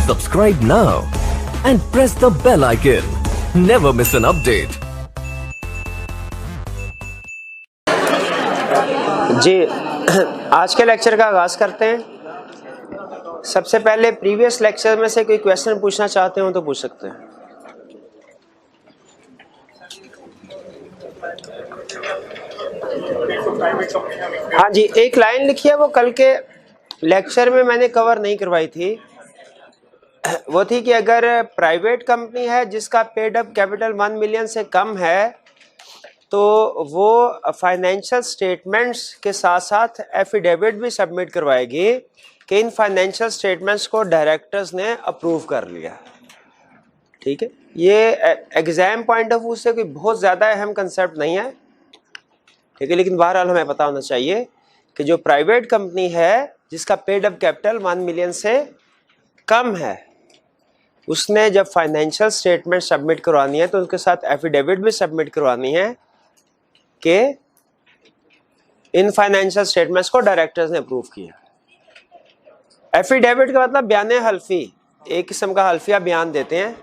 Subscribe now and press the bell icon. Never miss an update. जी आज के lecture का आगाज करते हैं। सबसे पहले प्रीवियस लेक्चर में से कोई क्वेश्चन पूछना चाहते हो तो पूछ सकते हैं। हाँ जी, एक लाइन लिखी है, वो कल के लेक्चर में मैंने कवर नहीं करवाई थी। वो थी कि अगर प्राइवेट कंपनी है जिसका पेड अप कैपिटल 1 मिलियन से कम है तो वो फाइनेंशियल स्टेटमेंट्स के साथ साथ एफिडेविट भी सबमिट करवाएगी कि इन फाइनेंशियल स्टेटमेंट्स को डायरेक्टर्स ने अप्रूव कर लिया। ठीक है, ये एग्जाम पॉइंट ऑफ व्यू से कोई बहुत ज़्यादा अहम कंसेप्ट नहीं है, ठीक है, लेकिन बहरहाल हमें पता होना चाहिए कि जो प्राइवेट कंपनी है जिसका पेड अप कैपिटल 1 मिलियन से कम है, उसने जब फाइनेंशियल स्टेटमेंट सबमिट करवानी है तो उसके साथ एफिडेविट भी सबमिट करवानी है कि इन फाइनेंशियल स्टेटमेंट्स को डायरेक्टर्स ने अप्रूव किया। एफिडेविट का मतलब बयान हल्फी, एक किस्म का हल्फिया बयान देते हैं।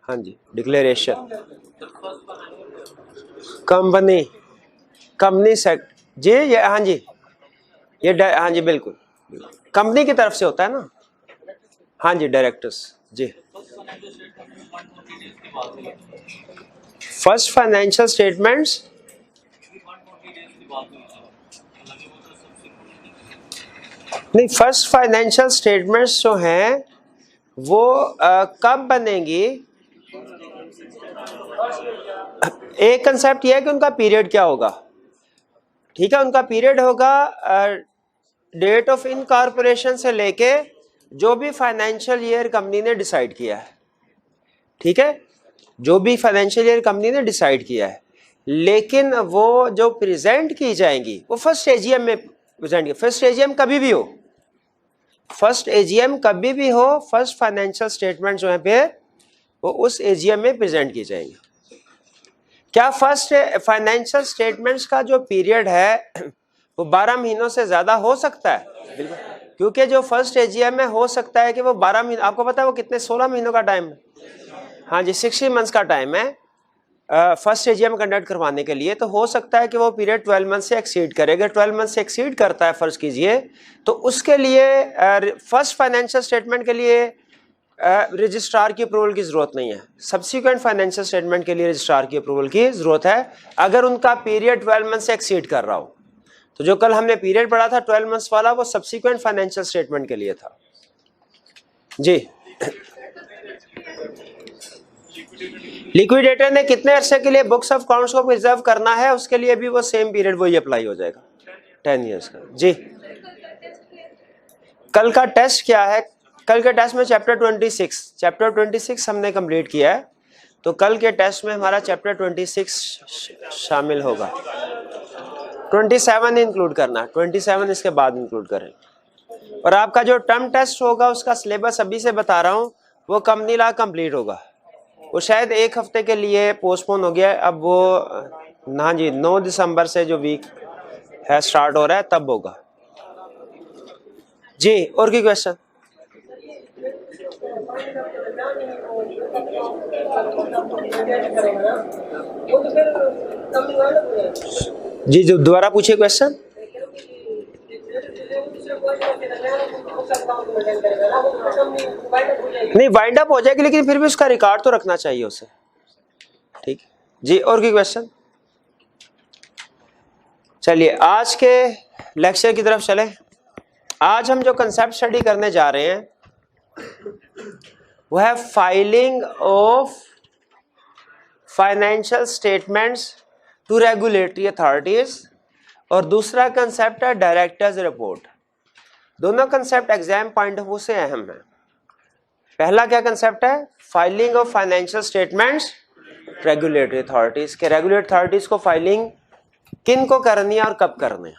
हाँ जी, डिक्लेरेशन कंपनी सेक्ट जी, ये हाँ जी, ये हाँ जी बिल्कुल कंपनी की तरफ से होता है ना। हाँ जी, डायरेक्टर्स जी। फर्स्ट फाइनेंशियल स्टेटमेंट्स नहीं, फर्स्ट फाइनेंशियल स्टेटमेंट्स जो हैं वो कब बनेंगी? एक कंसेप्ट ये है कि उनका पीरियड क्या होगा। ठीक है, उनका पीरियड होगा डेट ऑफ इनकॉर्पोरेशन से लेके जो भी फाइनेंशियल ईयर कंपनी ने डिसाइड किया है। ठीक है, जो भी फाइनेंशियल ईयर कंपनी ने डिसाइड किया है, लेकिन वो जो प्रेजेंट की जाएंगी वो फर्स्ट एजीएम में प्रेजेंट की। फर्स्ट एजीएम कभी भी हो, फर्स्ट एजीएम कभी भी हो, फर्स्ट फाइनेंशियल स्टेटमेंट जो है फिर वो उस एजीएम में प्रेजेंट की जाएंगी। क्या फर्स्ट फाइनेंशियल स्टेटमेंट्स का जो पीरियड है वो 12 महीनों से ज्यादा हो सकता है? बिल्कुल, क्योंकि जो फर्स्ट एजीएम में हो सकता है कि वो 12 महीने, आपको पता है वो कितने 16 महीनों का टाइम है। हाँ जी, 60 मंथ्स का टाइम है फर्स्ट एजीएम कंडक्ट करवाने के लिए। तो हो सकता है कि वो पीरियड 12 मंथ से एक्सीड करे। अगर 12 मंथ से एक्सीड करता है फर्ज कीजिए, तो उसके लिए फर्स्ट फाइनेंशियल स्टेटमेंट के लिए रजिस्ट्रार की अप्रूवल की जरूरत नहीं है। सब्सिक्वेंट फाइनेंशियल स्टेटमेंट के लिए रजिस्ट्रार की अप्रूवल की जरूरत है अगर उनका पीरियड 12 मंथ से एक्सीड कर रहा हो। तो जो कल हमने पीरियड पढ़ा था 12 मंथ्स वाला, वो सब्सिक्वेंट फाइनेंशियल स्टेटमेंट के लिए था जी। लिक्विडेटर ने कितने अरसे के लिए बुक्स ऑफ अकाउंट्स को प्रिजर्व करना है, उसके लिए भी वो सेम पीरियड वही अप्लाई हो जाएगा, 10 इयर्स का जी। कल का टेस्ट क्या है? कल के टेस्ट में चैप्टर 26 हमने कंप्लीट किया है, तो कल के टेस्ट में हमारा चैप्टर 26 शामिल होगा। 27 इंक्लूड करना, 27 इसके बाद इंक्लूड करें। और आपका जो टर्म टेस्ट होगा उसका सिलेबस अभी से बता रहा हूँ, वो कंपनी लॉ कंप्लीट होगा। वो शायद एक हफ्ते के लिए पोस्टपोन हो गया है, अब वो हाँ जी 9 दिसंबर से जो वीक है स्टार्ट हो रहा है तब होगा जी। और की क्वेश्चन? जी, जो दोबारा पूछिए क्वेश्चन। नहीं, वाइंड अप हो जाएगी, लेकिन फिर भी उसका रिकॉर्ड तो रखना चाहिए उसे। ठीक जी, और की क्वेश्चन? चलिए आज के लेक्चर की तरफ चलें। आज हम जो कंसेप्ट स्टडी करने जा रहे हैं वो है filing of financial statements to regulatory authorities, और दूसरा कंसेप्ट है डायरेक्टर्स रिपोर्ट। दोनों concept exam point of view से अहम है। पहला क्या कंसेप्ट है? Filing of financial statements regulatory authorities के, रेगुलेटरी अथॉरिटीज को फाइलिंग किन को करनी है और कब करनी है।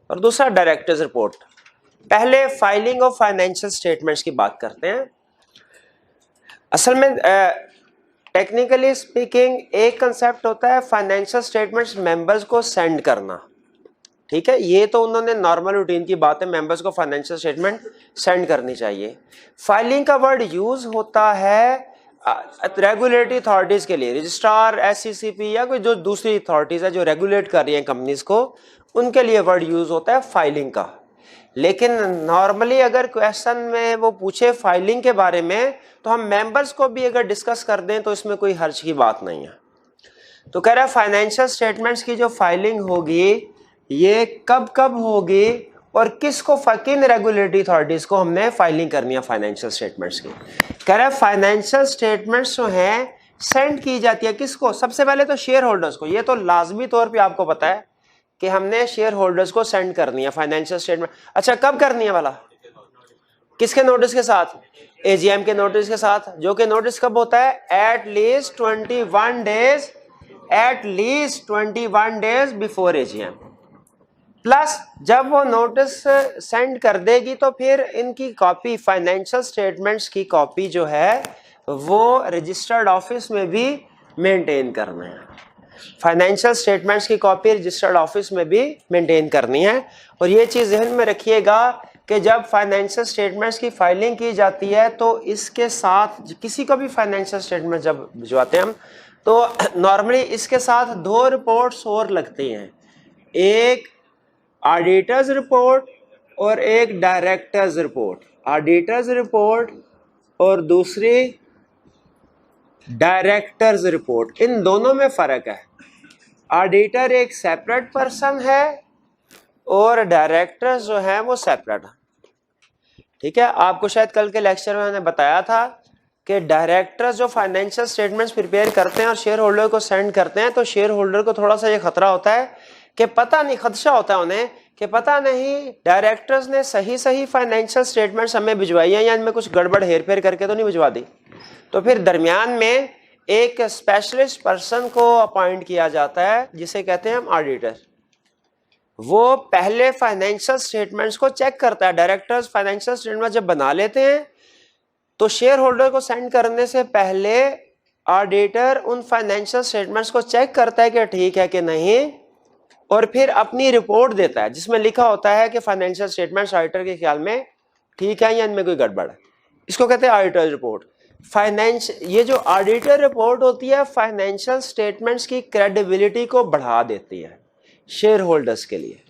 और दूसरा डायरेक्टर्स रिपोर्ट। पहले फाइलिंग ऑफ फाइनेंशियल स्टेटमेंट्स की बात करते हैं। असल में टेक्निकली स्पीकिंग एक कंसेप्ट होता है फाइनेंशियल स्टेटमेंट्स मेंबर्स को सेंड करना। ठीक है, ये तो उन्होंने नॉर्मल रूटीन की बात है, मेंबर्स को फाइनेंशियल स्टेटमेंट सेंड करनी चाहिए। फाइलिंग का वर्ड यूज होता है रेगुलेटरी अथॉरिटीज के लिए, रजिस्ट्रार, एससीसीपी या कोई जो दूसरी अथॉरिटीज है जो रेगुलेट कर रही हैं कंपनीज को, उनके लिए वर्ड यूज होता है फाइलिंग का। लेकिन नॉर्मली अगर क्वेश्चन में वो पूछे फाइलिंग के बारे में तो हम मेंबर्स को भी अगर डिस्कस कर दें तो इसमें कोई हर्ज की बात नहीं है। तो कह रहा है फाइनेंशियल स्टेटमेंट्स की जो फाइलिंग होगी ये कब कब होगी और किसको, किन रेगुलेटरी अथॉरिटीज को हमने फाइलिंग करनी है फाइनेंशियल स्टेटमेंट्स की। कह रहा है फाइनेंशियल स्टेटमेंट्स जो हैं सेंड की जाती है किसको, सबसे पहले तो शेयर होल्डर्स को। ये तो लाजमी तौर पे आपको पता है कि हमने शेयर होल्डर्स को सेंड करनी है फाइनेंशियल स्टेटमेंट। अच्छा कब करनी है वाला, किसके नोटिस के साथ, एजीएम के नोटिस के साथ, जो कि नोटिस कब होता है, at least 21 days before AGM. Plus जब वो नोटिस सेंड कर देगी तो फिर इनकी कॉपी, फाइनेंशियल स्टेटमेंट्स की कॉपी जो है वो रजिस्टर्ड ऑफिस में भी मेंटेन करना है। फाइनेंशियल स्टेटमेंट्स की कॉपी रजिस्टर्ड ऑफिस में भी मेंटेन करनी है। और ये चीज़ ध्यान में रखिएगा कि जब फाइनेंशियल स्टेटमेंट्स की फाइलिंग की जाती है तो इसके साथ किसी को भी फाइनेंशियल स्टेटमेंट जब भिजवाते हैं हम तो नॉर्मली इसके साथ 2 रिपोर्ट्स और लगती हैं, एक ऑडिटर्स रिपोर्ट और एक डायरेक्टर्स रिपोर्ट। ऑडिटर्स रिपोर्ट और दूसरी डायरेक्टर्स रिपोर्ट, इन दोनों में फ़र्क है। ऑडिटर एक सेपरेट पर्सन है और डायरेक्टर्स जो हैं वो सेपरेट है। ठीक है, आपको शायद कल के लेक्चर में मैंने बताया था कि डायरेक्टर्स जो फाइनेंशियल स्टेटमेंट्स प्रिपेयर करते हैं और शेयर होल्डर को सेंड करते हैं तो शेयर होल्डर को थोड़ा सा ये खतरा होता है कि पता नहीं, खदशा होता है उन्हें कि पता नहीं डायरेक्टर्स ने सही फाइनेंशियल स्टेटमेंट्स हमें भिजवाई हैं या इनमें कुछ गड़बड़ हेर फेर करके तो नहीं भिजवा दी। तो फिर दरमियान में एक स्पेशलिस्ट पर्सन को अपॉइंट किया जाता है जिसे कहते हैं हम ऑडिटर। वो पहले फाइनेंशियल स्टेटमेंट्स को चेक करता है। डायरेक्टर्स फाइनेंशियल स्टेटमेंट जब बना लेते हैं तो शेयर होल्डर को सेंड करने से पहले ऑडिटर उन फाइनेंशियल स्टेटमेंट्स को चेक करता है कि ठीक है कि नहीं, और फिर अपनी रिपोर्ट देता है जिसमें लिखा होता है कि फाइनेंशियल स्टेटमेंट्स ऑडिटर के ख्याल में ठीक है या इनमें कोई गड़बड़ है। इसको कहते हैं ऑडिटर रिपोर्ट। ये जो ऑडिटर रिपोर्ट होती है फाइनेंशियल स्टेटमेंट्स की क्रेडिबिलिटी को बढ़ा देती है शेयर होल्डर्स के लिए।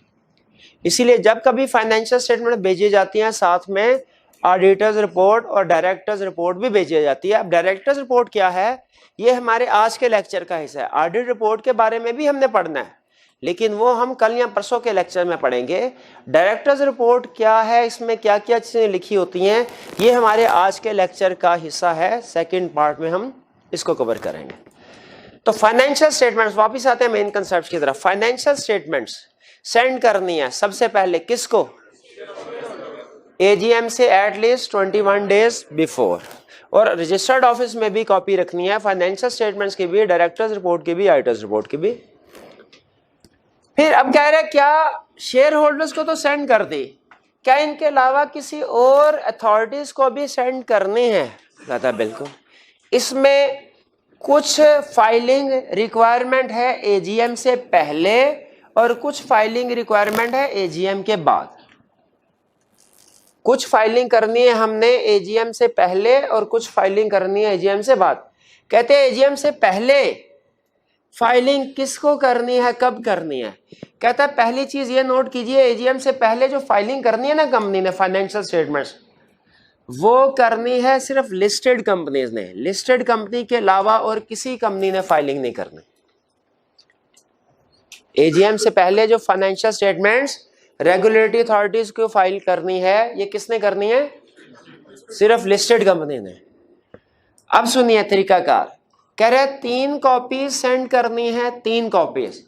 इसीलिए जब कभी फाइनेंशियल स्टेटमेंट भेजी जाती हैं साथ में ऑडिटर्स रिपोर्ट और डायरेक्टर्स रिपोर्ट भी भेजी जाती है। अब डायरेक्टर्स रिपोर्ट क्या है, ये हमारे आज के लेक्चर का हिस्सा है। ऑडिट रिपोर्ट के बारे में भी हमने पढ़ना है लेकिन वो हम कल या परसों के लेक्चर में पढ़ेंगे। डायरेक्टर्स रिपोर्ट क्या है, इसमें क्या क्या चीज़ें लिखी होती हैं, ये हमारे आज के लेक्चर का हिस्सा है। सेकंड पार्ट में हम इसको कवर करेंगे। तो फाइनेंशियल स्टेटमेंट्स, वापस आते हैं मेन कंसेप्ट की तरफ। फाइनेंशियल स्टेटमेंट्स सेंड करनी है सबसे पहले किसको, एजीएम से एटलीस्ट 21 डेज बिफोर, और रजिस्टर्ड ऑफिस में भी कॉपी रखनी है फाइनेंशियल स्टेटमेंट्स की भी, डायरेक्टर्स रिपोर्ट की भी, ऑडिटर्स रिपोर्ट की भी। फिर अब कह रहे हैं क्या शेयर होल्डर्स को तो सेंड कर दी, क्या इनके अलावा किसी और अथॉरिटीज को भी सेंड करनी है? कहता बिल्कुल। इसमें कुछ फाइलिंग रिक्वायरमेंट है एजीएम से पहले और कुछ फाइलिंग रिक्वायरमेंट है एजीएम के बाद। कुछ फाइलिंग करनी है हमने एजीएम से पहले और कुछ फाइलिंग करनी है एजीएम से बाद। कहते हैं एजीएम से पहले फाइलिंग किसको करनी है, कब करनी है? कहता है पहली चीज ये नोट कीजिए, एजीएम से पहले जो फाइलिंग करनी है ना कंपनी ने फाइनेंशियल स्टेटमेंट्स, वो करनी है सिर्फ लिस्टेड कंपनीज ने। लिस्टेड कंपनी के अलावा और किसी कंपनी ने फाइलिंग नहीं करनी। एजीएम से पहले जो फाइनेंशियल स्टेटमेंट्स रेगुलेटरी अथॉरिटीज को फाइल करनी है, ये किसने करनी है? सिर्फ लिस्टेड कंपनी ने। अब सुनिए तरीकाकार, कह रहे 3 कॉपीज सेंड करनी है, 3 कॉपीज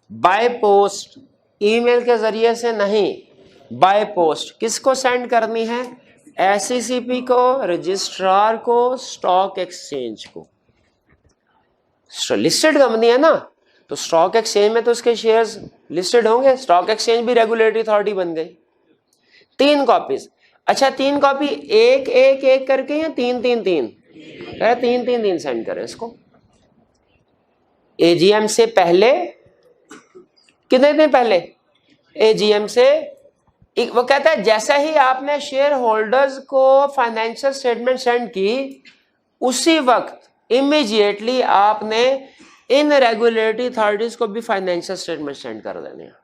बाय पोस्ट, ईमेल के जरिए से नहीं, बाय पोस्ट। किसको सेंड करनी है? एससीसीपी को, रजिस्ट्रार को, स्टॉक एक्सचेंज को। लिस्टेड कंपनी है ना, तो स्टॉक एक्सचेंज में तो उसके शेयर्स लिस्टेड होंगे, स्टॉक एक्सचेंज भी रेगुलेटरी अथॉरिटी बन गई। 3 कॉपीज। अच्छा 3 कॉपी एक एक एक करके या 3 3 सेंड करें इसको। एजीएम से पहले, कितने दिन पहले? एजीएम से वो कहता है जैसे ही आपने शेयर होल्डर्स को फाइनेंशियल स्टेटमेंट सेंड की, उसी वक्त इमीडिएटली आपने इन रेगुलेटरी अथॉरिटीज को भी फाइनेंशियल स्टेटमेंट सेंड कर देने हैं।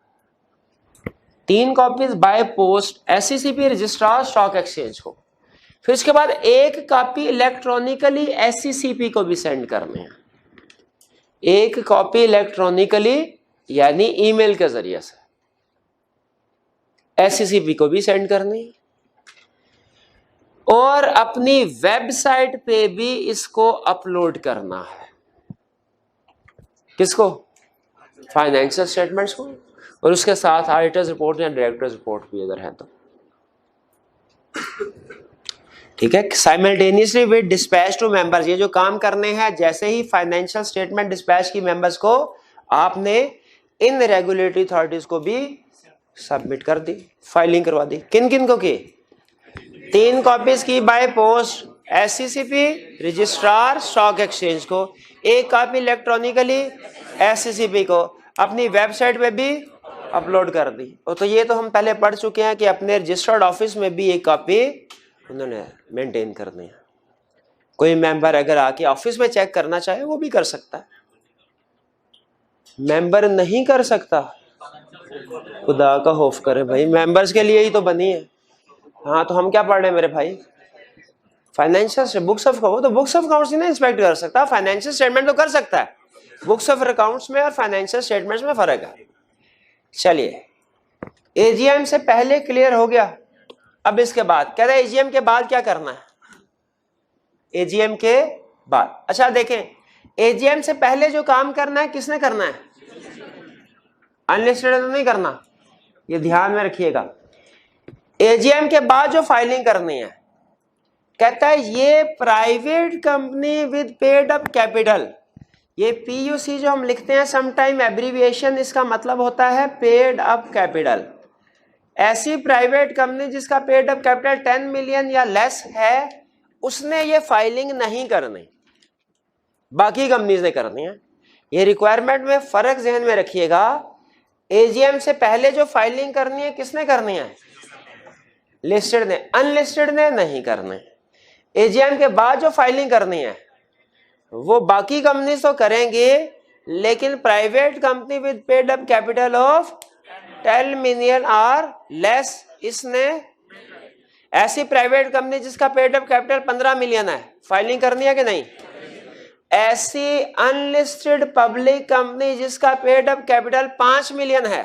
3 copies by post SCCP registrar stock exchange को, फिर उसके बाद 1 कॉपी इलेक्ट्रॉनिकली एससीसीपी को भी सेंड करने हैं। 1 कॉपी इलेक्ट्रॉनिकली यानी ईमेल के जरिए से एससीसीपी को भी सेंड करनी है, और अपनी वेबसाइट पे भी इसको अपलोड करना है। किसको? फाइनेंशियल स्टेटमेंट्स को, और उसके साथ ऑडिटर्स रिपोर्ट या डायरेक्टर्स रिपोर्ट भी अगर है तो। ठीक है। Simultaneously with dispatch to members, ये जो काम करने हैं, जैसे ही फाइनेंशियल स्टेटमेंट डिस्पैच की मेंबर्स को, आपने इन रेगुलेटरी अथॉरिटीज को भी सबमिट कर दी, फाइलिंग करवा दी। किन किन को की? 3 कॉपीज की by post SCCP registrar stock exchange को, 1 कॉपी इलेक्ट्रॉनिकली एससीसीपी को, अपनी वेबसाइट पे भी अपलोड कर दी। और तो ये तो हम पहले पढ़ चुके हैं कि अपने रजिस्टर्ड ऑफिस में भी 1 कॉपी उन्होंने मेंटेन करनी है। कोई मेंबर अगर आके ऑफिस में चेक करना चाहे वो भी कर सकता है, मेंबर नहीं कर सकता, खुदा का खौफ करे भाई, मेंबर्स के लिए ही तो बनी है। हाँ, तो हम क्या पढ़ रहे हैं मेरे भाई? फाइनेंशियल से बुक्स ऑफ, वो तो बुक्स ऑफ अकाउंट्स ही नहीं इंस्पेक्ट कर सकता, फाइनेंशियल स्टेटमेंट तो कर सकता है। बुक्स ऑफ अकाउंट्स में और फाइनेंशियल स्टेटमेंट्स में फर्क है। चलिए, एजीएम से पहले क्लियर हो गया। अब इसके बाद कह रहे हैं एजीएम के बाद क्या करना है? एजीएम के बाद, अच्छा देखें, एजीएम से पहले जो काम करना है किसने करना है? अनलिस्टेड तो नहीं करना, ये ध्यान में रखिएगा। एजीएम के बाद जो फाइलिंग करनी है, कहता है ये private company with paid up capital, ये पीयूसी जो हम लिखते हैं समटाइम एब्रीविएशन, इसका मतलब होता है पेड अप कैपिटल। ऐसी प्राइवेट कंपनी जिसका पेड अप कैपिटल 10 मिलियन या लेस है, उसने ये फाइलिंग नहीं करनी, बाकी कंपनीज ने करनी है। ये रिक्वायरमेंट में फर्क ध्यान में रखिएगा। एजीएम से पहले जो फाइलिंग करनी है किसने करनी है? लिस्टेड ने, अनलिस्टेड ने नहीं करनी। एजीएम के बाद जो फाइलिंग करनी है वो बाकी कंपनी तो करेंगे, लेकिन private company with paid up capital of 10 million और लेस, इसने, ऐसी प्राइवेट कंपनी जिसका पेड अप कैपिटल 15 मिलियन है, फाइलिंग करनी है कि नहीं? ऐसी अनलिस्टेड पब्लिक कंपनी जिसका पेड अप कैपिटल 5 मिलियन है,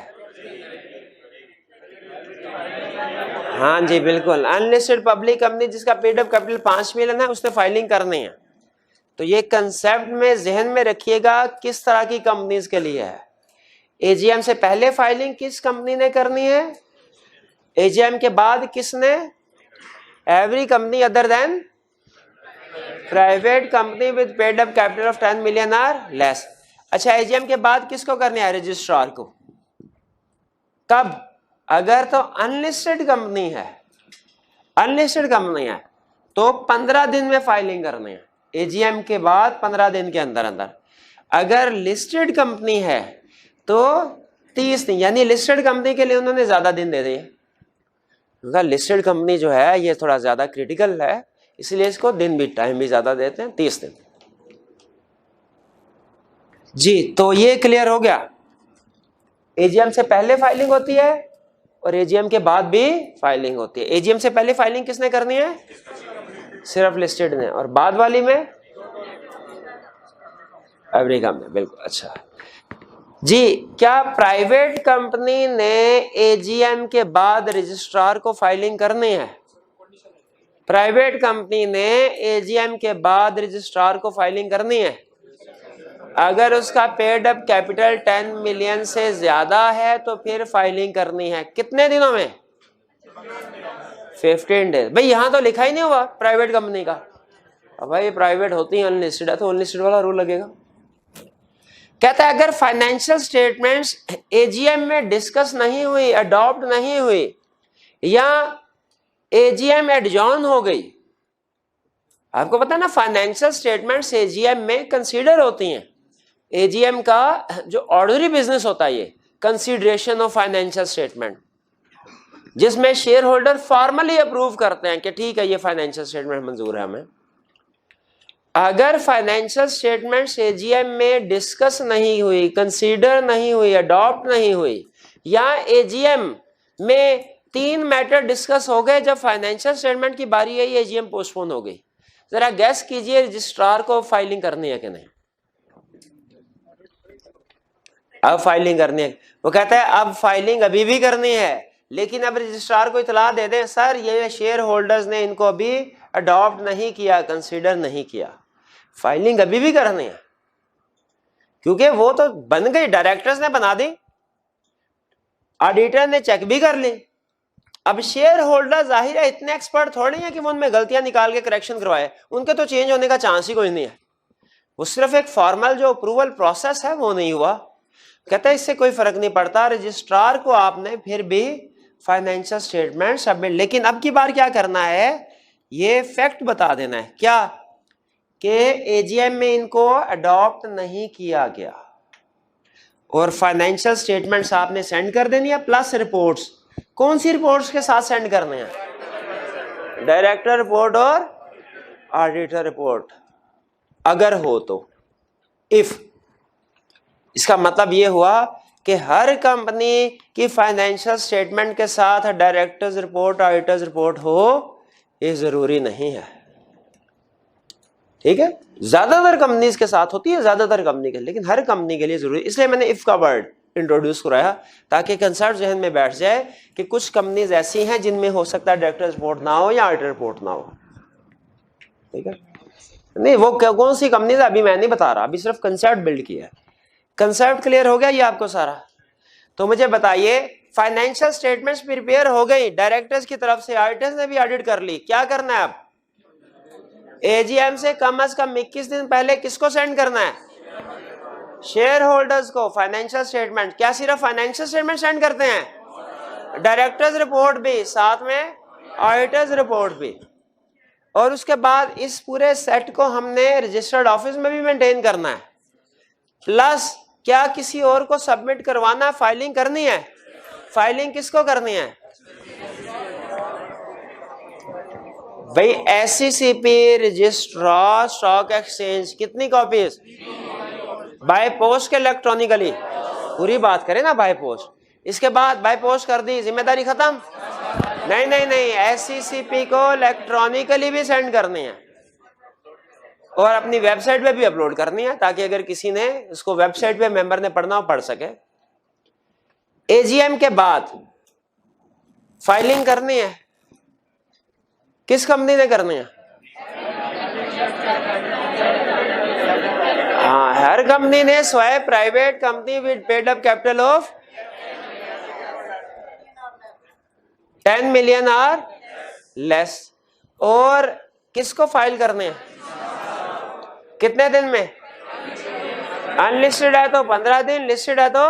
हाँ जी बिल्कुल, अनलिस्टेड पब्लिक कंपनी जिसका पेड अप कैपिटल 5 मिलियन है, उसने फाइलिंग करनी है। तो ये कंसेप्ट में जहन में रखिएगा किस तरह की कंपनीज के लिए है। एजीएम से पहले फाइलिंग किस कंपनी ने करनी है? एजीएम के बाद किसने? Every company other than private company with paid up capital of 10 million और लेस। अच्छा, एजीएम के बाद किसको करनी है? रजिस्ट्रार को। कब? अगर तो अनलिस्टेड कंपनी है, अनलिस्टेड कंपनी है तो 15 दिन में फाइलिंग करनी है, एजीएम के बाद 15 दिन के अंदर अंदर। अगर लिस्टेड कंपनी है तो 30 दिन, यानी लिस्टेड कंपनी के लिए उन्होंने ज्यादा दिन दे दिए, क्योंकि लिस्टेड कंपनी जो है ये थोड़ा ज्यादा क्रिटिकल है, इसलिए इसको दिन भी, टाइम भी ज्यादा देते हैं, 30 दिन। जी, तो ये क्लियर हो गया। एजीएम से पहले फाइलिंग होती है और एजीएम के बाद भी फाइलिंग होती है। एजीएम से पहले फाइलिंग किसने करनी है? सिर्फ लिस्टेड ने, और बाद वाली में एवरी कंपनी। बिल्कुल। अच्छा जी, क्या प्राइवेट कंपनी ने एजीएम के बाद रजिस्ट्रार को फाइलिंग करनी है? प्राइवेट कंपनी ने एजीएम के बाद रजिस्ट्रार को फाइलिंग करनी है। अगर उसका पेड अप कैपिटल 10 मिलियन से ज्यादा है तो फिर फाइलिंग करनी है। कितने दिनों में? 15 डेज। भाई यहां तो लिखा ही नहीं हुआ प्राइवेट कंपनी का। अब भाई प्राइवेट होती है, अनलिस्टेड है तो अनलिस्टेड वाला रूल लगेगा। कहता है अगर फाइनेंशियल स्टेटमेंट्स एजीएम में डिस्कस नहीं हुई, अडॉप्ट नहीं हुई, या एजीएम एडजॉर्न हो गई। आपको पता है ना, फाइनेंशियल स्टेटमेंट्स एजीएम में कंसीडर होती हैं। एजीएम का जो ऑर्डिनरी बिजनेस होता है, ये कंसीडरेशन ऑफ फाइनेंशियल स्टेटमेंट, जिसमें शेयर होल्डर फॉर्मली अप्रूव करते हैं कि ठीक है ये फाइनेंशियल स्टेटमेंट मंजूर है हमें। अगर फाइनेंशियल स्टेटमेंट्स एजीएम में डिस्कस नहीं हुई, कंसीडर नहीं हुई, अडॉप्ट नहीं हुई, या एजीएम में 3 मैटर डिस्कस हो गए, जब फाइनेंशियल स्टेटमेंट की बारी आई एजीएम पोस्टपोन हो गई, जरा गैस कीजिए रजिस्ट्रार को फाइलिंग करनी है कि नहीं? अब फाइलिंग करनी है, वो कहता है अब फाइलिंग अभी भी करनी है, लेकिन अब रजिस्ट्रार को इतला दे दें सर ये शेयर होल्डर्स ने इनको अभी अडॉप्ट नहीं किया, कंसीडर नहीं किया, फाइलिंग अभी भी करनी है, क्योंकि वो तो बन गई, डायरेक्टर्स ने बना दी, ऑडिटर ने चेक भी कर ली। अब शेयर होल्डर जाहिर है इतने एक्सपर्ट थोड़ी है कि वो उनमें गलतियां निकाल के करेक्शन करवाए, उनके तो चेंज होने का चांस ही कोई नहीं है, वो सिर्फ एक फॉर्मल जो अप्रूवल प्रोसेस है वो नहीं हुआ। कहते हैं इससे कोई फर्क नहीं पड़ता, रजिस्ट्रार को आपने फिर भी फाइनेंशियल स्टेटमेंट सबमिट, लेकिन अब की बार क्या करना है, ये फैक्ट बता देना है क्या कि एजीएम में इनको अडॉप्ट नहीं किया गया और फाइनेंशियल स्टेटमेंट्स आपने सेंड कर देनी है प्लस रिपोर्ट्स। कौन सी रिपोर्ट्स के साथ सेंड करने हैं? डायरेक्टर रिपोर्ट और ऑडिटर रिपोर्ट अगर हो तो। इफ, इसका मतलब ये हुआ कि हर कंपनी की फाइनेंशियल स्टेटमेंट के साथ डायरेक्टर्स रिपोर्ट, ऑडिटर्स रिपोर्ट हो ये जरूरी नहीं है, ठीक है? ज्यादातर कंपनीज के साथ होती है, ज्यादातर कंपनी के, लेकिन हर कंपनी के लिए जरूरी, इसलिए मैंने इफ का वर्ड इंट्रोड्यूस कराया ताकि कंसेप्ट जहन में बैठ जाए कि कुछ कंपनीज ऐसी हैं जिनमें हो सकता है डायरेक्टर रिपोर्ट ना हो या ऑडिटर रिपोर्ट ना हो, ठीक है? नहीं वो कौन सी कंपनीज अभी मैं नहीं बता रहा, अभी सिर्फ कंसेप्ट बिल्ड किया है। कंसेप्ट क्लियर हो गया ये आपको सारा? तो मुझे बताइए फाइनेंशियल स्टेटमेंट्स प्रिपेयर हो गई डायरेक्टर्स की तरफ से, ऑडिटर्स ने भी ऑडिट कर ली, क्या करना है अब? एजीएम से कम 21 दिन पहले किसको सेंड करना है? शेयर होल्डर्स को फाइनेंशियल स्टेटमेंट। क्या सिर्फ फाइनेंशियल स्टेटमेंट सेंड करते हैं? डायरेक्टर्स रिपोर्ट भी, साथ में ऑडिटर्स रिपोर्ट भी, और उसके बाद इस पूरे सेट को हमने रजिस्टर्ड ऑफिस में भी मेंटेन करना है, प्लस क्या किसी और को सबमिट करवाना, फाइलिंग करनी है? फाइलिंग किसको करनी है भाई? एससीसीपी, रजिस्ट्रार, स्टॉक एक्सचेंज, कितनी कॉपीज? बाय पोस्ट के इलेक्ट्रॉनिकली? पूरी बात करें ना बाय पोस्ट, इसके बाद बाय पोस्ट कर दी, जिम्मेदारी खत्म? नहीं नहीं नहीं, एससीसीपी को इलेक्ट्रॉनिकली भी सेंड करनी है और अपनी वेबसाइट पे भी अपलोड करनी है, ताकि अगर किसी ने इसको वेबसाइट पे मेंबर ने पढ़ना हो पढ़ सके। एजीएम के बाद फाइलिंग करनी है, किस कंपनी ने करनी है? हाँ, हर कंपनी ने, स्वयं private company with paid up capital of 10 million और लेस। और किसको फाइल करने हैं? कितने दिन में? अनलिस्टेड है तो 15 दिन, लिस्टेड है तो,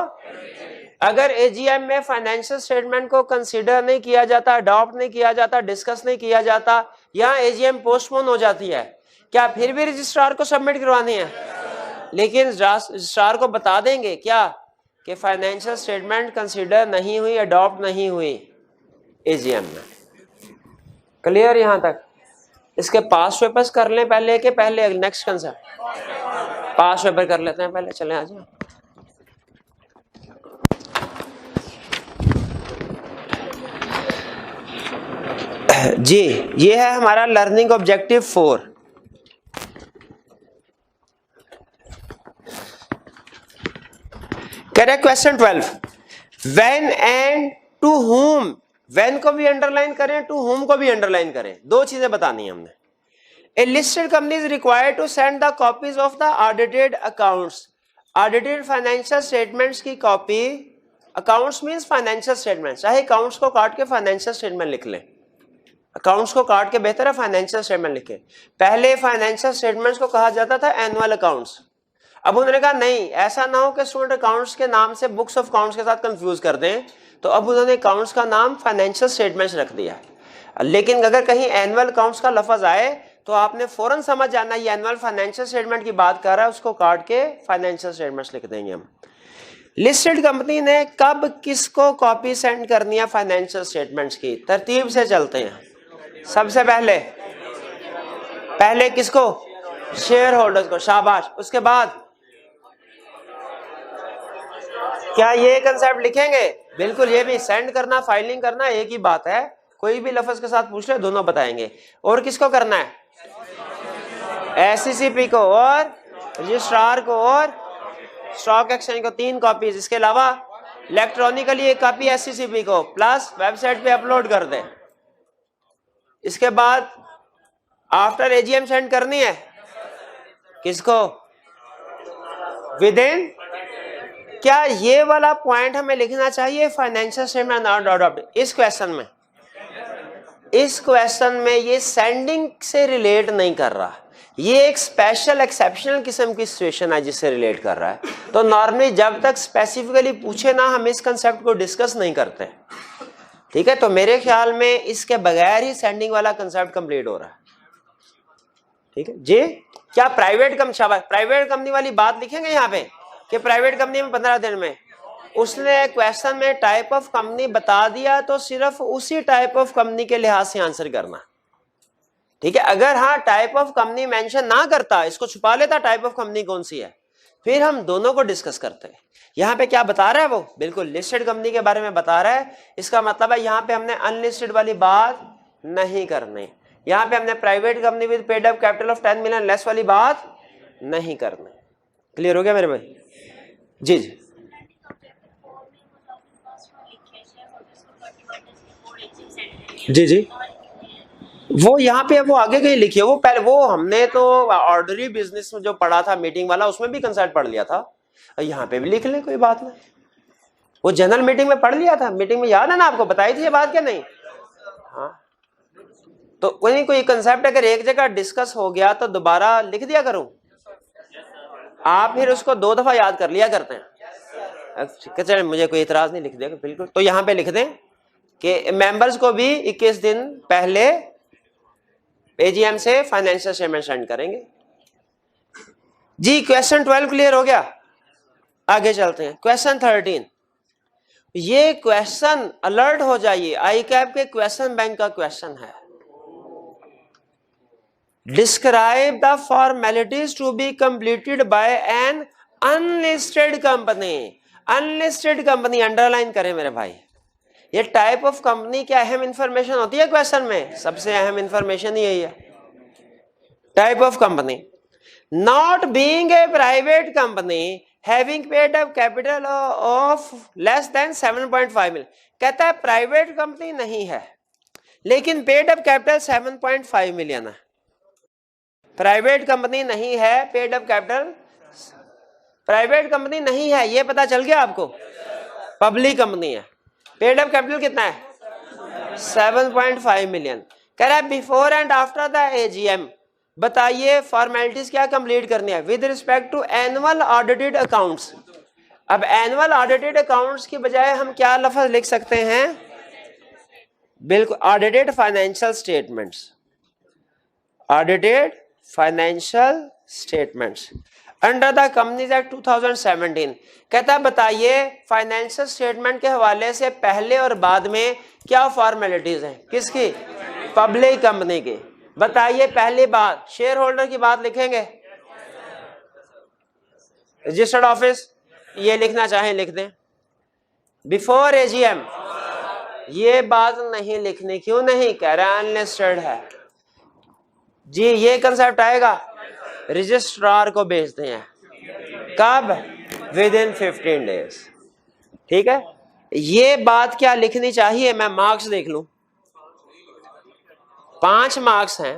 अगर एजीएम में फाइनेंशियल स्टेटमेंट को कंसीडर नहीं किया जाता, अडॉप्ट नहीं किया जाता, डिस्कस नहीं किया जाता, या एजीएम पोस्टपोन हो जाती है, क्या फिर भी रजिस्ट्रार को सबमिट करवानी है? लेकिन रजिस्ट्रार को बता देंगे क्या कि फाइनेंशियल स्टेटमेंट कंसीडर नहीं हुई, अडॉप्ट नहीं हुई एजीएम में। क्लियर यहां तक? इसके पास पेपर्स कर लें पहले के पहले नेक्स्ट कंसेप्ट? पास पेपर कर लेते हैं पहले, चलें आ जाओ। जी, ये है हमारा learning objective 4। Correct question 12, when and to whom, when को भी अंडरलाइन करें, टू whom को भी अंडरलाइन करें, दो चीजें बतानी है हमने। A listed company is required to send the copies of the audited accounts, audited financial statements की copy, accounts means financial statements, चाहे accounts को काट के financial statement लिख लें, accounts को काट के बेहतर है financial statement लिखे। पहले financial statements को कहा जाता था annual accounts, अब उन्होंने कहा नहीं, ऐसा ना हो कि स्टूडेंट अकाउंट्स के नाम से बुक्स ऑफ अकाउंट्स के साथ कंफ्यूज कर दें, तो अब उन्होंने अकाउंट्स का नाम फाइनेंशियल स्टेटमेंट्स रख दिया है। लेकिन अगर कहीं एनुअल अकाउंट्स का लफ्ज आए तो आपने फौरन समझ जाना ये एनुअल फाइनेंशियल स्टेटमेंट की बात कर रहा है, उसको काट के फाइनेंशियल स्टेटमेंट्स लिख देंगे हम। लिस्टेड कंपनी ने कब किसको कॉपी सेंड करनी है फाइनेंशियल स्टेटमेंट्स की? तरतीब से चलते हैं। सबसे पहले किसको? शेयर होल्डर्स को, शाबाश। उसके बाद क्या ये कंसेप्ट लिखेंगे? बिल्कुल, ये भी सेंड करना फाइलिंग करना एक ही बात है, कोई भी लफ्ज के साथ पूछ ले दोनों बताएंगे। और किसको करना है? एससीसीपी को और रजिस्ट्रार को और स्टॉक एक्सचेंज को 3 कॉपीज। इसके अलावा इलेक्ट्रॉनिकली एक कॉपी एससीसीपी को प्लस वेबसाइट पे अपलोड कर दे। इसके बाद आफ्टर एजीएम सेंड करनी है किसको? With in. क्या ये वाला पॉइंट हमें लिखना चाहिए फाइनेंशियल स्टेटमेंट अडॉप्ट? इस क्वेश्चन में ये सेंडिंग से रिलेट नहीं कर रहा, ये एक स्पेशल एक्सेप्शनल किस्म की सिचुएशन है जिससे रिलेट कर रहा है। तो नॉर्मली जब तक स्पेसिफिकली पूछे ना हम इस कंसेप्ट को डिस्कस नहीं करते, ठीक है। तो मेरे ख्याल में इसके बगैर ही सेंडिंग वाला कंसेप्ट कंप्लीट हो रहा है, ठीक है जी। क्या प्राइवेट कंपनी वाली बात लिखेंगे यहाँ पे कि प्राइवेट कंपनी में 15 दिन में? उसने क्वेश्चन में टाइप ऑफ कंपनी बता दिया तो सिर्फ उसी टाइप ऑफ कंपनी के लिहाज से आंसर करना, ठीक है। अगर हाँ टाइप ऑफ कंपनी मेंशन ना करता, इसको छुपा लेता टाइप ऑफ कंपनी कौन सी है, फिर हम दोनों को डिस्कस करते हैं। यहाँ पे क्या बता रहा है वो? बिल्कुल लिस्टेड कंपनी के बारे में बता रहा है। इसका मतलब है यहाँ पे हमने अनलिस्टेड वाली बात नहीं करनी, यहाँ पे हमने private company with paid up capital of 10 million less वाली बात नहीं करनी। क्लियर हो गया मेरे भाई? जी जी जी जी। वो यहाँ पे वो आगे कहीं लिखी है, वो पहले वो हमने तो ऑर्डनरी बिजनेस में जो पढ़ा था मीटिंग वाला उसमें भी कंसल्ट पढ़ लिया था, यहाँ पे भी लिख ले, कोई बात नहीं। वो जनरल मीटिंग में पढ़ लिया था, मीटिंग में याद है ना आपको, बताई थी ये बात क्या नहीं? हाँ, तो कोई कंसेप्ट अगर एक जगह डिस्कस हो गया तो दोबारा लिख दिया करूं, आप फिर उसको 2 दफा याद कर लिया करते हैं। चले मुझे कोई इतराज नहीं, लिख देगा बिल्कुल। तो यहाँ पे लिख दें कि मेंबर्स को भी 21 दिन पहले एजीएम से फाइनेंशियल स्टेटमेंट सेंड करेंगे जी। क्वेश्चन 12 क्लियर हो गया? आगे चलते हैं क्वेश्चन 13। ये क्वेश्चन अलर्ट हो जाइए, आई कैप के क्वेश्चन बैंक का क्वेश्चन है। Describe the formalities to be completed by an unlisted company. Unlisted company underline करें मेरे भाई। ये टाइप ऑफ कंपनी की अहम इंफॉर्मेशन होती है क्वेश्चन में, सबसे अहम इंफॉर्मेशन यही है। Type of company not being a private company having paid up capital of less than 7.5 million. कहता है प्राइवेट कंपनी नहीं है लेकिन पेड अप कैपिटल 7.5 मिलियन है। प्राइवेट कंपनी नहीं है, paid up capital private company नहीं है, ये पता चल गया आपको। पब्लिक कंपनी है, पेड अप कैपिटल कितना है? 7.5 मिलियन। कह रहा है before and after the AGM बताइए फॉर्मेलिटीज क्या कंप्लीट करनी है with respect to annual audited accounts. अब एनुअल ऑडिटेड अकाउंट्स की बजाय हम क्या लफ्ज लिख सकते हैं? बिल्कुल audited financial statements. Audited financial statements under the companies act 2017। कहता है बताइए फाइनेंशियल स्टेटमेंट के हवाले से पहले और बाद में क्या फॉर्मेलिटीज हैं? किसकी? पब्लिक कंपनी की। बताइए पहली बात, शेयर होल्डर की बात लिखेंगे, रजिस्टर्ड ऑफिस, ये लिखना चाहें लिख दें। बिफोर एजीएम ये बात नहीं लिखनी, क्यों नहीं? कह रहा है अनलिस्टेड है जी। ये कंसेप्ट आएगा, रजिस्ट्रार को भेजते हैं कब? विद इन 15 डेज, ठीक है। ये बात क्या लिखनी चाहिए? मैं मार्क्स देख लूं, 5 मार्क्स हैं।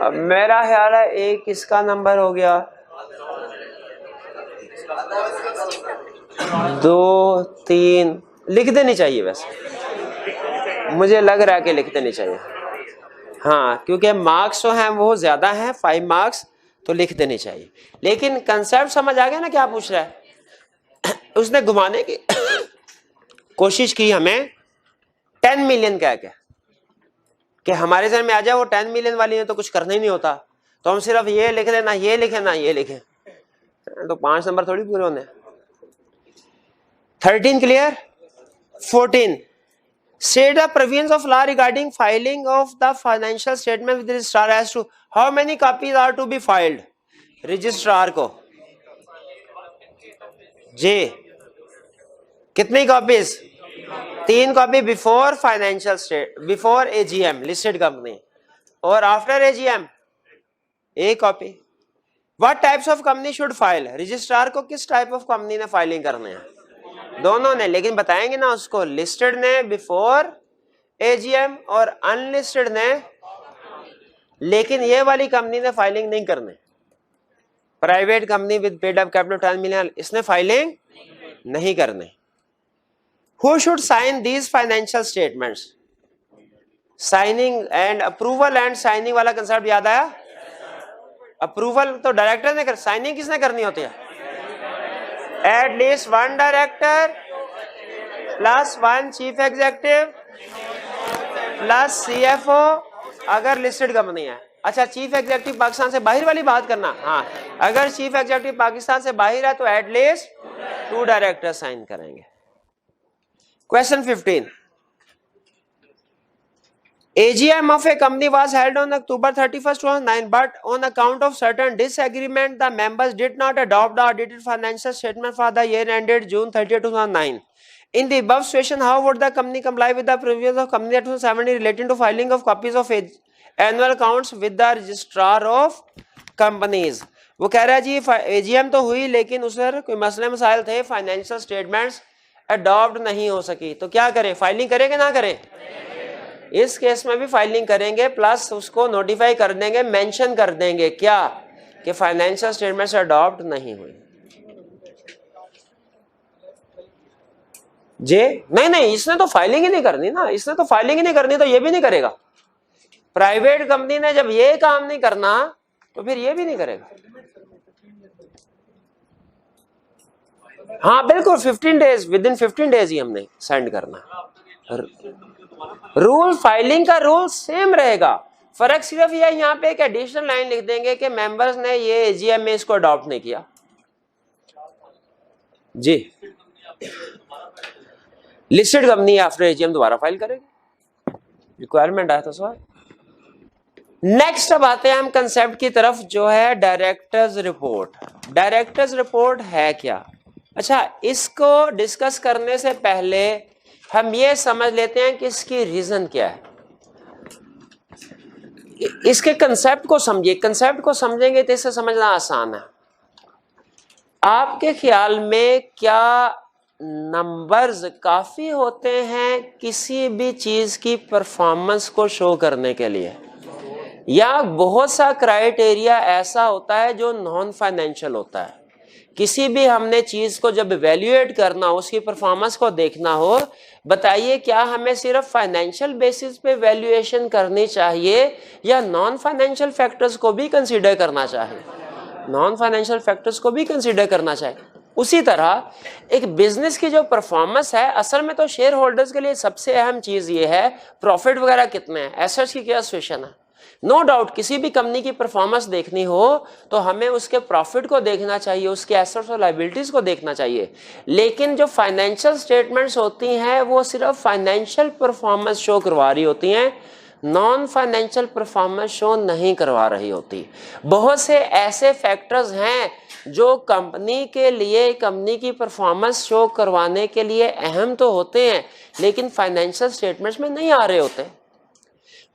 अब मेरा ख्याल है एक इसका नंबर हो गया, 2 3 लिख देनी चाहिए, वैसे मुझे लग रहा है कि लिख देनी चाहिए। हाँ, क्योंकि मार्क्स जो हैं वो ज्यादा हैं, 5 मार्क्स, तो लिख देनी चाहिए। लेकिन कंसेप्ट समझ आ गया ना क्या पूछ रहा है? उसने घुमाने की कोशिश की हमें 10 मिलियन कह के कि हमारे जहन में आ जाए वो 10 मिलियन वाली है तो कुछ करना ही नहीं होता, तो हम सिर्फ ये लिख देना, ये लिखे ना ये लिखे। तो 5 नंबर थोड़ी पूरे होने। 13 clear. 14 state the provisions of law regarding filing of the financial statement with the registrar as to how many copies are to be filed registrar को। जी कितनी copies? 3 copy before financial state, before AGM listed company, और after AGM 1 copy. What types of company should file? Registrar को किस type of company ने filing करने हैं? दोनों ने, लेकिन बताएंगे ना उसको, लिस्टेड ने बिफोर एजीएम और अनलिस्टेड ने, लेकिन ये वाली कंपनी ने फाइलिंग नहीं करनी। Private company with paid up capital 10 million, इसने फाइलिंग नहीं करनी। Who should sign these financial statements? Signing and approval and signing वाला कंसेप्ट याद आया? अप्रूवल तो डायरेक्टर ने कर, साइनिंग किसने करनी होती है? At least 1 director plus 1 chief executive plus CFO अगर लिस्टेड कंपनी है। अच्छा, चीफ एग्जीक्यूटिव पाकिस्तान से बाहर वाली बात करना। हाँ, अगर चीफ एग्जीक्यूटिव पाकिस्तान से बाहर है तो एटलीस्ट 2 डायरेक्टर साइन करेंगे। Question 15 AGM of a company was held on October 31st, 2009, but on account of certain disagreement, the members did not adopt the audited financial statement for the year ended June 30, 2009. In the above situation, how would the company comply with the provisions of Company Act 2070 relating to filing of copies of annual accounts with the registrar of companies? वो कह रहा है जी AGM तो हुई लेकिन उस पर कोई मसले मसाइल थे, फाइनेंशियल स्टेटमेंट्स अडॉप्ट नहीं हो सकी, तो क्या करें? फाइलिंग करें कि ना करें? इस केस में भी फाइलिंग करेंगे, प्लस उसको नोटिफाई कर देंगे, मेंशन कर देंगे क्या कि फाइनेंशियल स्टेटमेंट्स अडॉप्ट नहीं हुई। जे नहीं, इसने तो फाइलिंग ही नहीं करनी ना, इसने तो फाइलिंग ही नहीं करनी, तो ये भी नहीं करेगा। प्राइवेट कंपनी ने जब ये काम नहीं करना तो फिर ये भी नहीं करेगा। हाँ बिल्कुल, 15 डेज, विद इन 15 डेज ही हमने सेंड करना। रूल फाइलिंग का रूल सेम रहेगा, फर्क सिर्फ ये यहाँ पे एक एडिशनल लाइन लिख देंगे कि मेंबर्स ने ये एजीएम में इसको अडॉप्ट नहीं किया। जी लिस्टेड कंपनी आफ्टर एजीएम दोबारा फाइल करेगी, रिक्वायरमेंट आया था सवाल। नेक्स्ट अब आते हैं हम कंसेप्ट की तरफ, जो है डायरेक्टर्स रिपोर्ट। डायरेक्टर्स रिपोर्ट है क्या? अच्छा, इसको डिस्कस करने से पहले हम ये समझ लेते हैं कि इसकी रीजन क्या है। इसके कंसेप्ट को समझिए, कंसेप्ट को समझेंगे तो इसे समझना आसान है। आपके ख्याल में क्या नंबर्स काफी होते हैं किसी भी चीज की परफॉर्मेंस को शो करने के लिए, या बहुत सा क्राइटेरिया ऐसा होता है जो नॉन फाइनेंशियल होता है? किसी भी हमने चीज को जब इवेल्युएट करना हो, उसकी परफॉर्मेंस को देखना हो, बताइए क्या हमें सिर्फ फाइनेंशियल बेसिस पे वैल्यूएशन करनी चाहिए या नॉन फाइनेंशियल फैक्टर्स को भी कंसीडर करना चाहिए? नॉन फाइनेंशियल फैक्टर्स को भी कंसीडर करना चाहिए। उसी तरह एक बिजनेस की जो परफॉर्मेंस है, असल में तो शेयर होल्डर्स के लिए सबसे अहम चीज ये है प्रॉफिट वगैरह कितने हैं, एसेट्स की क्या सिचुएशन है। नो डाउट किसी भी कंपनी की परफॉर्मेंस देखनी हो तो हमें उसके प्रॉफिट को देखना चाहिए, उसके एसेट्स और लायबिलिटीज को देखना चाहिए, लेकिन जो फाइनेंशियल स्टेटमेंट्स होती हैं वो सिर्फ फाइनेंशियल परफॉर्मेंस शो करवा रही होती हैं, नॉन फाइनेंशियल परफॉर्मेंस शो नहीं करवा रही होती। बहुत से ऐसे फैक्टर्स हैं जो कंपनी के लिए, कंपनी की परफॉर्मेंस शो करवाने के लिए अहम तो होते हैं लेकिन फाइनेंशियल स्टेटमेंट्स में नहीं आ रहे होते।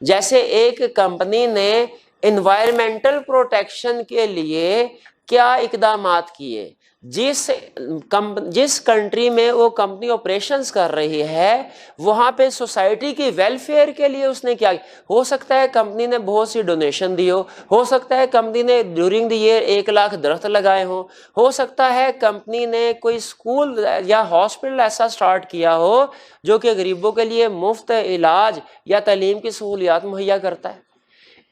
जैसे एक कंपनी ने एनवायरमेंटल प्रोटेक्शन के लिए क्या इकदामात किए, जिस कंट्री में वो कंपनी ऑपरेशंस कर रही है वहां पे सोसाइटी की वेलफेयर के लिए उसने क्या, हो सकता है कंपनी ने बहुत सी डोनेशन दी हो सकता है कंपनी ने ड्यूरिंग द ईयर 1 लाख दरख्त लगाए हो सकता है कंपनी ने कोई स्कूल या हॉस्पिटल ऐसा स्टार्ट किया हो जो कि गरीबों के लिए मुफ्त इलाज या तालीम की सहूलियात मुहैया करता है।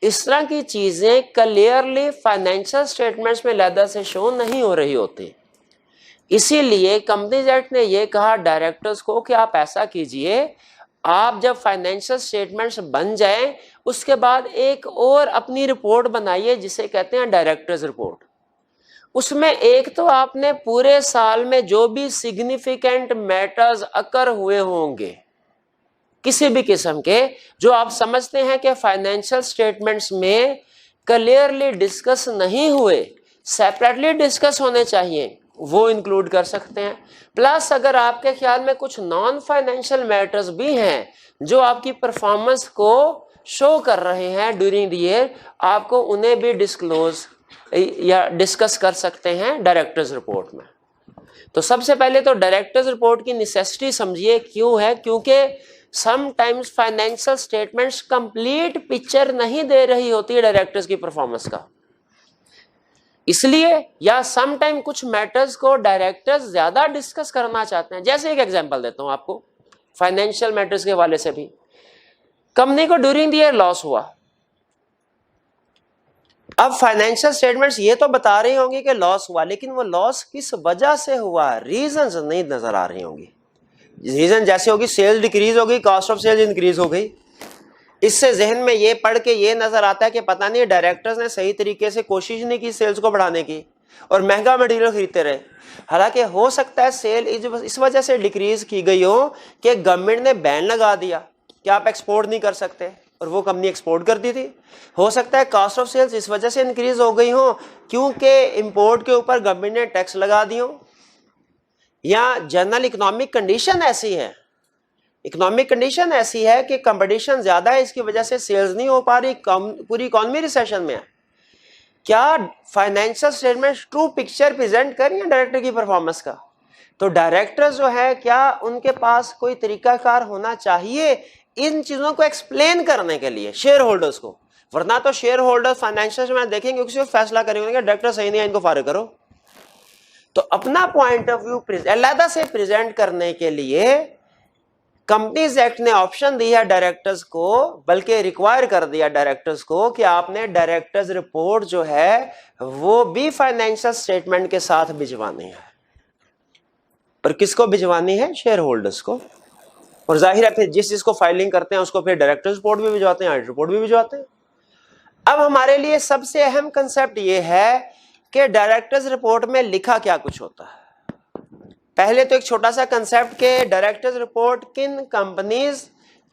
इस तरह की चीजें क्लियरली फाइनेंशियल स्टेटमेंट्स में लैदा से शो नहीं हो रही होती। इसीलिए कंपनीज एक्ट ने यह कहा डायरेक्टर्स को कि आप ऐसा कीजिए, आप जब फाइनेंशियल स्टेटमेंट्स बन जाएं उसके बाद एक और अपनी रिपोर्ट बनाइए जिसे कहते हैं डायरेक्टर्स रिपोर्ट। उसमें एक तो आपने पूरे साल में जो भी सिग्निफिकेंट मैटर्स अकर हुए होंगे किसी भी किस्म के, जो आप समझते हैं कि फाइनेंशियल स्टेटमेंट्स में क्लियरली डिस्कस नहीं हुए, सेपरेटली डिस्कस होने चाहिए, वो इंक्लूड कर सकते हैं। प्लस अगर आपके ख्याल में कुछ नॉन फाइनेंशियल मैटर्स भी हैं जो आपकी परफॉर्मेंस को शो कर रहे हैं ड्यूरिंग द ईयर, आपको उन्हें भी डिस्क्लोज या डिस्कस कर सकते हैं डायरेक्टर्स रिपोर्ट में। तो सबसे पहले तो डायरेक्टर्स रिपोर्ट की नेसेसिटी समझिए क्यों है, क्योंकि sometimes financial statements complete picture नहीं दे रही होती है डायरेक्टर्स की परफॉर्मेंस का, इसलिए या समटाइम कुछ मैटर्स को डायरेक्टर्स ज्यादा डिस्कस करना चाहते हैं। जैसे एक एग्जांपल देता हूं आपको फाइनेंशियल मैटर्स के हवाले से भी, कंपनी को ड्यूरिंग द ईयर लॉस हुआ। अब फाइनेंशियल स्टेटमेंट्स ये तो बता रही होंगी कि लॉस हुआ, लेकिन वो लॉस किस वजह से हुआ, रीजंस नहीं नजर आ रही होंगी। रीजन जैसे होगी सेल्स डिक्रीज हो गई, कॉस्ट ऑफ सेल्स इंक्रीज हो गई, इससे जहन में ये पढ़ के ये नजर आता है कि पता नहीं डायरेक्टर्स ने सही तरीके से कोशिश नहीं की सेल्स को बढ़ाने की और महंगा मटेरियल खरीदते रहे। हालांकि हो सकता है सेल इस वजह से डिक्रीज की गई हो कि गवर्नमेंट ने बैन लगा दिया कि आप एक्सपोर्ट नहीं कर सकते और वो कंपनी एक्सपोर्ट करती थी। हो सकता है कॉस्ट ऑफ सेल्स इस वजह से इंक्रीज हो गई हो क्योंकि इंपोर्ट के ऊपर गवर्नमेंट ने टैक्स लगा दी हो, या जनरल इकोनॉमिक कंडीशन ऐसी है, इकोनॉमिक कंडीशन ऐसी है कि कंपटीशन ज्यादा है, इसकी वजह से सेल्स नहीं हो पा रही, पूरी इकोनॉमी रिसेशन में है। क्या financial statement true picture present कर रही है डायरेक्टर की परफॉर्मेंस का? तो डायरेक्टर जो है क्या उनके पास कोई तरीकाकार होना चाहिए इन चीजों को एक्सप्लेन करने के लिए शेयर होल्डर्स को, वरना तो शेयर होल्डर फाइनेंशियल में देखेंगे किसी को फैसला करेंगे डायरेक्टर सही नहीं है इनको फारिग करो। तो अपना पॉइंट ऑफ व्यू अलग से प्रेजेंट करने के लिए कंपनीज एक्ट ने ऑप्शन दिया डायरेक्टर्स को, बल्कि रिक्वायर कर दिया डायरेक्टर्स को कि आपने डायरेक्टर्स रिपोर्ट जो है वो भी फाइनेंशियल स्टेटमेंट के साथ भिजवानी है। पर किसको भिजवानी है? शेयर होल्डर्स को। और जाहिर है फिर जिस जिसको फाइलिंग करते हैं उसको फिर डायरेक्टर्स रिपोर्ट भी भिजवाते हैं, ऑडिट रिपोर्ट भी भिजवाते हैं। अब हमारे लिए सबसे अहम कंसेप्ट ये है कि डायरेक्टर्स रिपोर्ट में लिखा क्या कुछ होता है। पहले तो एक छोटा सा कंसेप्ट के डायरेक्टर्स रिपोर्ट किन कंपनीज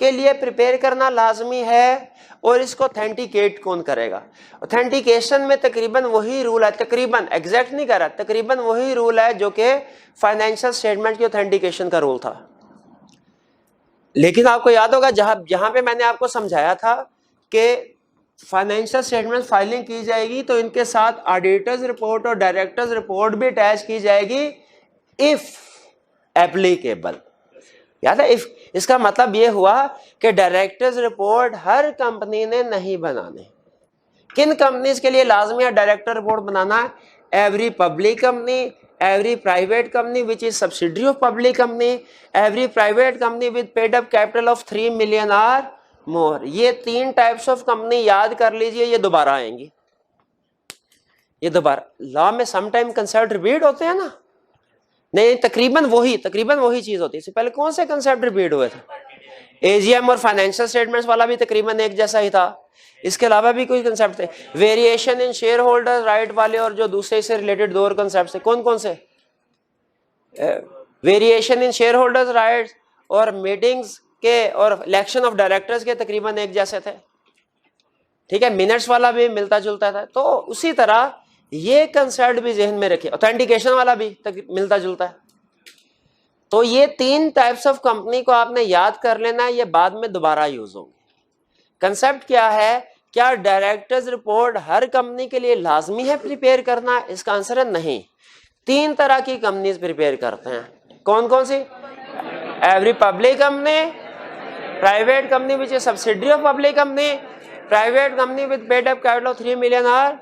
के लिए प्रिपेयर करना लाजमी है और इसको ऑथेंटिकेट कौन करेगा। ऑथेंटिकेशन में तकरीबन वही रूल है, तकरीबन एग्जैक्ट नहीं कर रहा, तकरीबन वही रूल है जो कि फाइनेंशियल स्टेटमेंट की ऑथेंटिकेशन का रूल था। लेकिन आपको याद होगा जहां पे मैंने आपको समझाया था कि फाइनेंशियल स्टेटमेंट फाइलिंग की जाएगी तो इनके साथ ऑडिटर्स रिपोर्ट और डायरेक्टर्स रिपोर्ट भी अटैच की जाएगी इफ एप्लीकेबल। याद है इफ, इसका मतलब यह हुआ कि डायरेक्टर्स रिपोर्ट हर कंपनी ने नहीं बनाने। किन कंपनीज के लिए लाजमी है डायरेक्टर रिपोर्ट बनाना? Every public company, every private company which is subsidiary of public company, every private company with paid up capital of 3 million or more. ये 3 टाइप्स ऑफ कंपनी याद कर लीजिए, ये दोबारा आएंगी। ये दोबारा लॉ में समटाइम कंसेप्ट रिपीट होते हैं ना, नहीं तकरीबन वही चीज होती है। इससे पहले कौन से कंसेप्ट रिपीट हुए थे? एजीएम और फाइनेंशियल स्टेटमेंट्स वाला भी तकरीबन एक जैसा ही था। इसके अलावा भी कोई कंसेप्ट थे, variation in share holder right वाले और जो दूसरे से रिलेटेड 2 और कंसेप्ट थे। कौन कौन से? Variation in share holders rights और मीटिंग्स के और इलेक्शन ऑफ डायरेक्टर्स के तकरीबन एक जैसे थे। ठीक है, मिनट्स वाला भी मिलता जुलता था। तो उसी तरह ये कंसेप्ट भी जहन में रखिए, ऑथेंटिकेशन वाला भी मिलता जुलता है। तो ये 3 टाइप्स ऑफ कंपनी को आपने याद कर लेना, ये बाद में दोबारा यूज होंगे। कंसेप्ट क्या है? क्या डायरेक्टर्स रिपोर्ट हर कंपनी के लिए लाजमी है प्रिपेयर करना? इसका आंसर है नहीं। 3 तरह की कंपनीज प्रिपेयर करते हैं। कौन कौन सी? Every public company, private company which is subsidiary of public company, private company with paid up capital of 3 million are.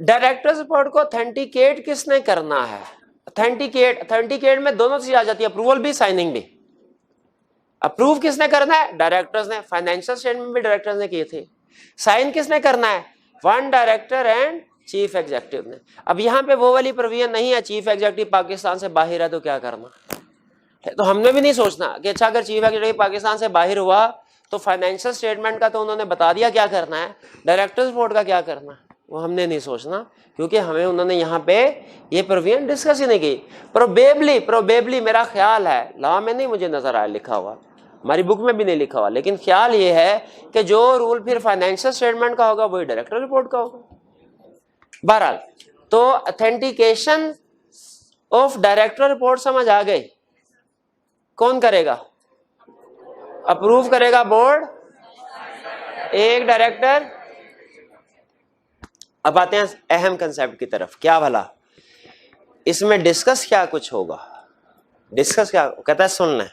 Directors report को ऑथेंटिकेट किसने करना है? ऑथेंटिकेट में दोनों चीज आ जाती है, अप्रूवल भी साइनिंग भी। अप्रूव किसने करना है? डायरेक्टर्स ने। फाइनेंशियल स्टेटमेंट भी डायरेक्टर्स ने किए थे। साइन किसने करना है? 1 डायरेक्टर एंड चीफ एग्जीक्यूटिव ने। अब यहाँ पे वो वाली प्रोविजन नहीं है चीफ एग्जीक्यूटिव पाकिस्तान से बाहर है तो क्या करना है। तो हमने भी नहीं सोचना कि अच्छा अगर चीफ एग्जीक्यूटिव पाकिस्तान से बाहर हुआ तो फाइनेंशियल स्टेटमेंट का तो उन्होंने बता दिया क्या करना है, डायरेक्टर्स रिपोर्ट का क्या करना है। वो हमने नहीं सोचना, क्योंकि हमें उन्होंने यहाँ पे ये प्रोविजन डिस्कस ही नहीं की। प्रोबेबली मेरा ख्याल है, लॉ में नहीं मुझे नजर आया लिखा हुआ, हमारी बुक में भी नहीं लिखा हुआ, लेकिन ख्याल ये है कि जो रूल फिर फाइनेंशियल स्टेटमेंट का होगा वही डायरेक्टर रिपोर्ट का होगा। बहरहाल तो ऑथेंटिकेशन ऑफ डायरेक्टर रिपोर्ट समझ आ गई। कौन करेगा? अप्रूव करेगा बोर्ड, एक डायरेक्टर। अब आते हैं अहम कंसेप्ट की तरफ। क्या भला इसमें डिस्कस क्या कुछ होगा? डिस्कस क्या कहता है, सुन लें।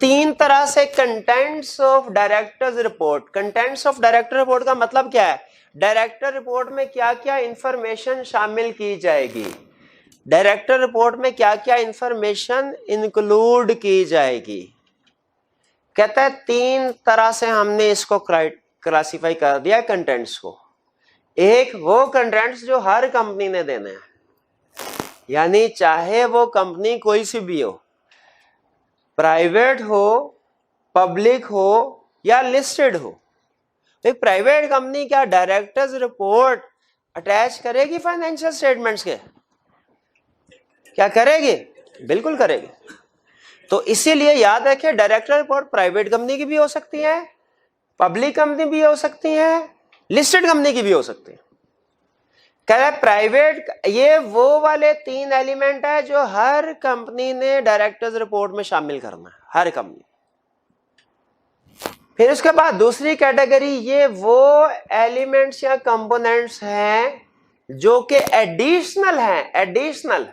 3 तरह से contents of directors report. Contents of director report का मतलब क्या है? डायरेक्टर रिपोर्ट में क्या क्या इंफॉर्मेशन शामिल की जाएगी, डायरेक्टर रिपोर्ट में क्या क्या इंफॉर्मेशन इंक्लूड की जाएगी। कहता है 3 तरह से हमने इसको क्लासिफाई कर दिया कंटेंट्स को। एक वो कंटेंट्स जो हर कंपनी ने देने हैं, यानी चाहे वो कंपनी कोई सी भी हो, प्राइवेट हो, पब्लिक हो या लिस्टेड हो। एक प्राइवेट कंपनी क्या डायरेक्टर्स रिपोर्ट अटैच करेगी फाइनेंशियल स्टेटमेंट्स के? क्या करेगी? बिल्कुल करेगी। तो इसीलिए याद रखिए, डायरेक्टर रिपोर्ट प्राइवेट कंपनी की भी हो सकती है, पब्लिक कंपनी भी हो सकती है, लिस्टेड कंपनी की भी हो सकती है। कह रहा है प्राइवेट, ये वो वाले 3 एलिमेंट है जो हर कंपनी ने डायरेक्टर्स रिपोर्ट में शामिल करना है, हर कंपनी। फिर उसके बाद दूसरी कैटेगरी, ये वो एलिमेंट्स या कंपोनेंट्स हैं जो कि एडिशनल हैं। एडिशनल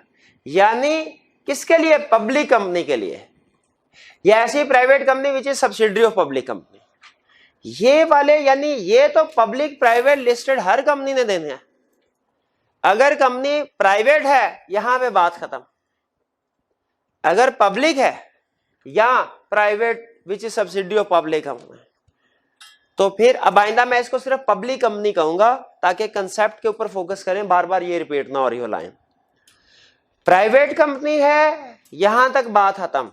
यानी किसके लिए? पब्लिक कंपनी के लिए, या ऐसी private company which is subsidiary of public company. ये वाले यानी ये तो पब्लिक, प्राइवेट, लिस्टेड हर कंपनी ने देने हैं। अगर कंपनी प्राइवेट है यहां पे बात खत्म, अगर पब्लिक है या private which is subsidy of public company, तो फिर अब आइंदा मैं इसको सिर्फ पब्लिक कंपनी कहूंगा ताकि कंसेप्ट के ऊपर फोकस करें, बार बार ये रिपीट ना हो रही हो लाइन। प्राइवेट कंपनी है यहां तक बात खत्म,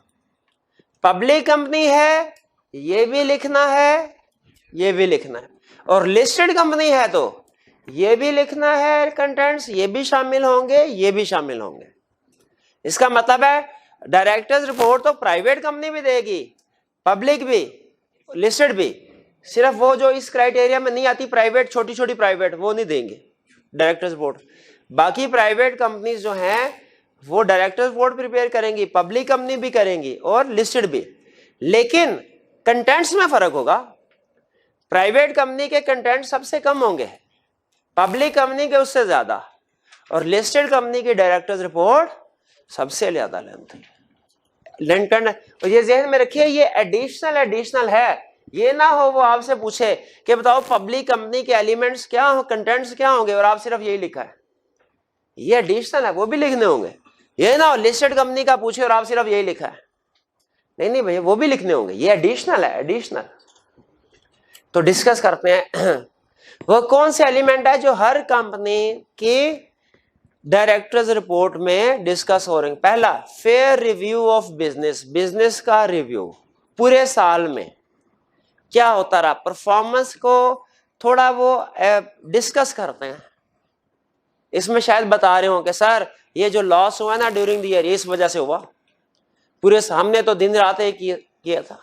पब्लिक कंपनी है ये भी लिखना है, ये भी लिखना है, और लिस्टेड कंपनी है तो ये भी लिखना है, कंटेंट्स ये भी शामिल होंगे, ये भी शामिल होंगे। इसका मतलब है डायरेक्टर्स रिपोर्ट तो प्राइवेट कंपनी भी देगी, पब्लिक भी, लिस्टेड भी। सिर्फ वो जो इस क्राइटेरिया में नहीं आती, प्राइवेट, छोटी छोटी प्राइवेट, वो नहीं देंगे डायरेक्टर्स रिपोर्ट। बाकी प्राइवेट कंपनीज जो हैं वो डायरेक्टर्स रिपोर्ट प्रिपेयर करेंगी, पब्लिक कंपनी भी करेंगी और लिस्टेड भी। लेकिन कंटेंट्स में फर्क होगा। प्राइवेट कंपनी के कंटेंट सबसे कम होंगे, पब्लिक कंपनी के उससे ज्यादा, और लिस्टेड कंपनी की डायरेक्टर्स रिपोर्ट सबसे ज्यादा लेंथ। और ये ज़हन में रखिए, ये एडिशनल है। ये ना हो वो आपसे पूछे कि बताओ पब्लिक कंपनी के एलिमेंट्स क्या हो, कंटेंट्स क्या होंगे, और आप सिर्फ यही लिखा है। ये एडिशनल है, वो भी लिखने होंगे। ये ना हो लिस्टेड कंपनी का पूछे और आप सिर्फ यही लिखा है। नहीं भैया, वो भी लिखने होंगे। ये एडिशनल है, एडिशनल। तो डिस्कस करते हैं वो कौन से एलिमेंट है जो हर कंपनी की डायरेक्टर्स रिपोर्ट में डिस्कस हो रहे हैं। पहला, fair review of business. Business का रिव्यू पूरे साल में क्या होता रहा, परफॉर्मेंस को थोड़ा वो डिस्कस करते हैं। इसमें शायद बता रहे हो कि सर ये जो लॉस हुआ ना ड्यूरिंग द ईयर, इस वजह से हुआ। पूरे सामने तो दिन रात एक किया था,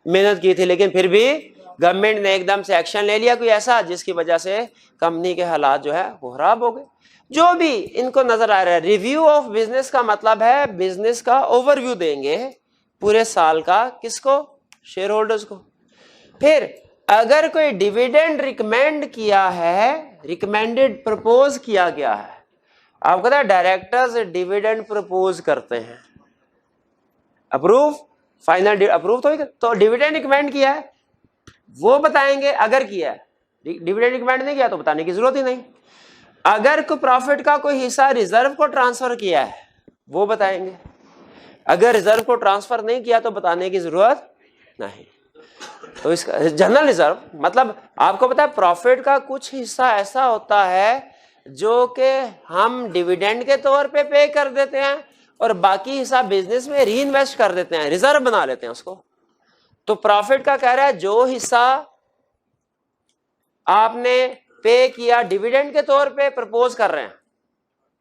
मेहनत की थी, लेकिन फिर भी गवर्नमेंट ने एकदम से एक्शन ले लिया कोई ऐसा जिसकी वजह से कंपनी के हालात जो है वो खराब हो गए। जो भी इनको नजर आ रहा है, रिव्यू ऑफ बिजनेस का मतलब है बिजनेस का ओवरव्यू देंगे पूरे साल का, किसको? शेयर होल्डर्स को। फिर अगर कोई डिविडेंड रिकमेंड किया है, रिकमेंडेड प्रपोज किया गया है, आपको पता है डायरेक्टर्स डिविडेंड प्रपोज करते हैं, अप्रूव, फाइनल अप्रूव तो डिविडेंड रिकमेंड किया है वो बताएंगे। अगर किया है, डिविडेंड रिकमेंड नहीं किया तो बताने की जरूरत ही नहीं। अगर कोई प्रॉफिट का कोई हिस्सा रिजर्व को ट्रांसफर किया है वो बताएंगे। अगर रिजर्व को ट्रांसफर नहीं किया तो बताने की जरूरत नहीं। तो इसका जनरल रिजर्व मतलब आपको पता है प्रॉफिट का कुछ हिस्सा ऐसा होता है जो कि हम डिविडेंड के तौर पे कर देते हैं और बाकी हिस्सा बिजनेस में री इन्वेस्ट कर देते हैं, रिजर्व बना लेते हैं उसको। तो प्रॉफिट का कह रहा है जो हिस्सा आपने पे किया डिविडेंड के तौर पे, प्रपोज कर रहे हैं,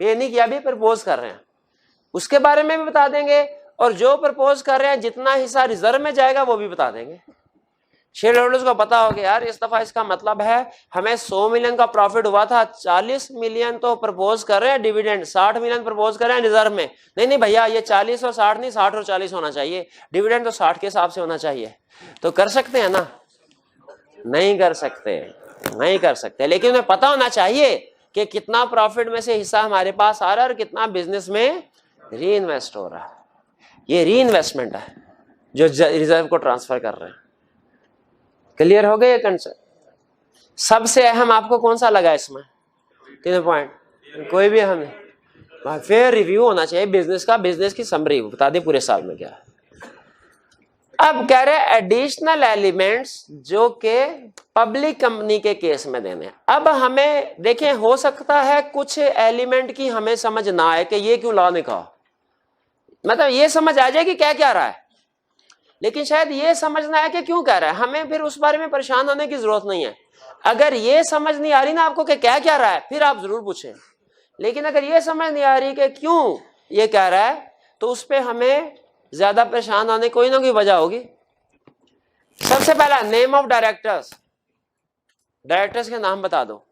पे नहीं किया भी प्रपोज कर रहे हैं, उसके बारे में भी बता देंगे, और जो प्रपोज कर रहे हैं जितना हिस्सा रिजर्व में जाएगा वो भी बता देंगे। शेयर होल्डर्स को पता होगा यार इस दफा इसका मतलब है हमें 100 मिलियन का प्रॉफिट हुआ था, 40 मिलियन तो प्रपोज कर रहे हैं डिविडेंड, 60 मिलियन प्रपोज कर रहे हैं रिजर्व में। नहीं भैया ये 40 और 60 नहीं, 60 और 40 होना चाहिए, डिविडेंड तो 60 के हिसाब से होना चाहिए। तो कर सकते हैं ना? नहीं कर सकते, नहीं कर सकते। लेकिन उन्हें पता होना चाहिए कि कितना प्रॉफिट में से हिस्सा हमारे पास आ रहा है और कितना बिजनेस में री इन्वेस्ट हो रहा है। ये री इन्वेस्टमेंट है जो रिजर्व को ट्रांसफर कर रहे हैं। क्लियर हो गए ये कंसेप्ट? सबसे अहम आपको कौन सा लगा इसमें? 3 पॉइंट, कोई भी हमें फेयर रिव्यू होना चाहिए बिजनेस का, बिजनेस की समरी बता दे पूरे साल में क्या है। अब कह रहे एडिशनल एलिमेंट्स जो के पब्लिक कंपनी के केस में देने। अब हमें देखें, हो सकता है कुछ एलिमेंट की हमें समझ ना आए कि ये क्यों लॉ ने कहा, मतलब ये समझ आ जाए कि क्या क्या रहा है, लेकिन शायद ये समझना है कि क्यों कह रहा है। हमें फिर उस बारे में परेशान होने की जरूरत नहीं है। अगर ये समझ नहीं आ रही ना आपको कि क्या क्या रहा है, फिर आप जरूर पूछें। लेकिन अगर ये समझ नहीं आ रही कि क्यों ये कह रहा है, तो उस पर हमें ज्यादा परेशान होने कोई ना कोई वजह होगी। सबसे पहला नेम ऑफ डायरेक्टर्स, डायरेक्टर्स के नाम बता दो।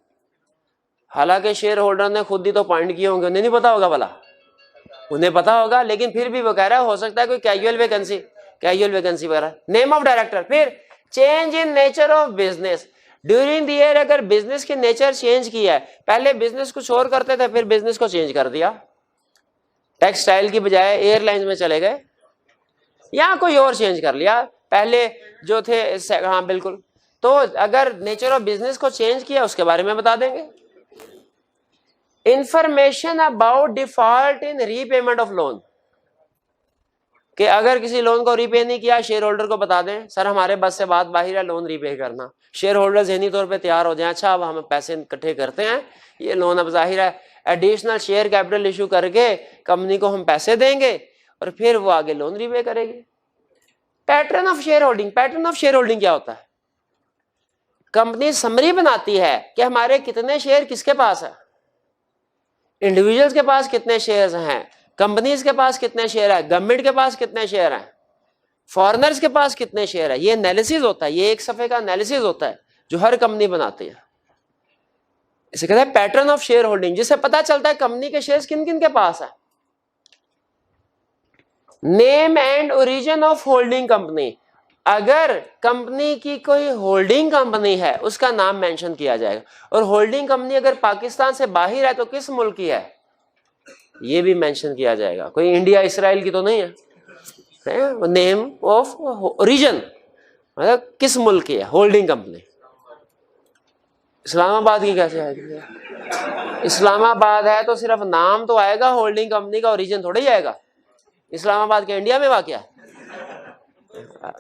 हालांकि शेयर होल्डर ने खुद ही तो पॉइंट किए होंगे, उन्हें नहीं पता होगा भला, उन्हें पता होगा, लेकिन फिर भी वो कह रहा है हो सकता है कोई कैजुअल वैकेंसी वगैरह। Name of director. फिर change in nature of business during the year, अगर बिजनेस की नेचर चेंज किया है, पहले बिजनेस कुछ और करते थे फिर बिजनेस को चेंज कर दिया, टेक्सटाइल की बजाय एयरलाइंस में चले गए, या कोई और चेंज कर लिया, पहले जो थे। हाँ बिल्कुल, तो अगर नेचर ऑफ बिजनेस को चेंज किया उसके बारे में बता देंगे। Information about default in repayment of loan, कि अगर किसी लोन को रीपे नहीं किया शेयर होल्डर को बता दें, सर हमारे बस से बात बाहर है, लोन रीपे करना। शेयर होल्डर ज़हनी तौर पे तैयार हो जाए, अच्छा अब हम पैसे इकट्ठे करते हैं, ये लोन अब जाहिर है एडिशनल शेयर कैपिटल इशू करके कंपनी को हम पैसे देंगे और फिर वो आगे लोन रीपे करेगी। Pattern of share holding, pattern of share holding क्या होता है? कंपनी समरी बनाती है कि हमारे कितने शेयर किसके पास है, इंडिविजुअल्स के पास कितने शेयर्स हैं, कंपनीज के पास कितने शेयर है, गवर्नमेंट के पास कितने शेयर हैं, फॉरेनर्स के पास कितने शेयर है। ये एनालिसिस होता है, ये एक सफे का एनालिसिस होता है जो हर कंपनी बनाती है। इसे कहते हैं पैटर्न ऑफ शेयर होल्डिंग, जिससे पता चलता है कंपनी के शेयर्स किन किन के पास है। Name and origin of holding company, अगर कंपनी की कोई होल्डिंग कंपनी है उसका नाम मेंशन किया जाएगा, और होल्डिंग कंपनी अगर पाकिस्तान से बाहर है तो किस मुल्क की है ये भी मेंशन किया जाएगा, कोई इंडिया इसराइल की तो नहीं है। नेम ऑफ ओरिजिन मतलब किस मुल्क की है होल्डिंग कंपनी। इस्लामाबाद की कैसे आएगी? इस्लामाबाद है तो सिर्फ नाम तो आएगा होल्डिंग कंपनी का, ओरिजिन थोड़ा ही आएगा। इस्लामाबाद के इंडिया में वाक़या है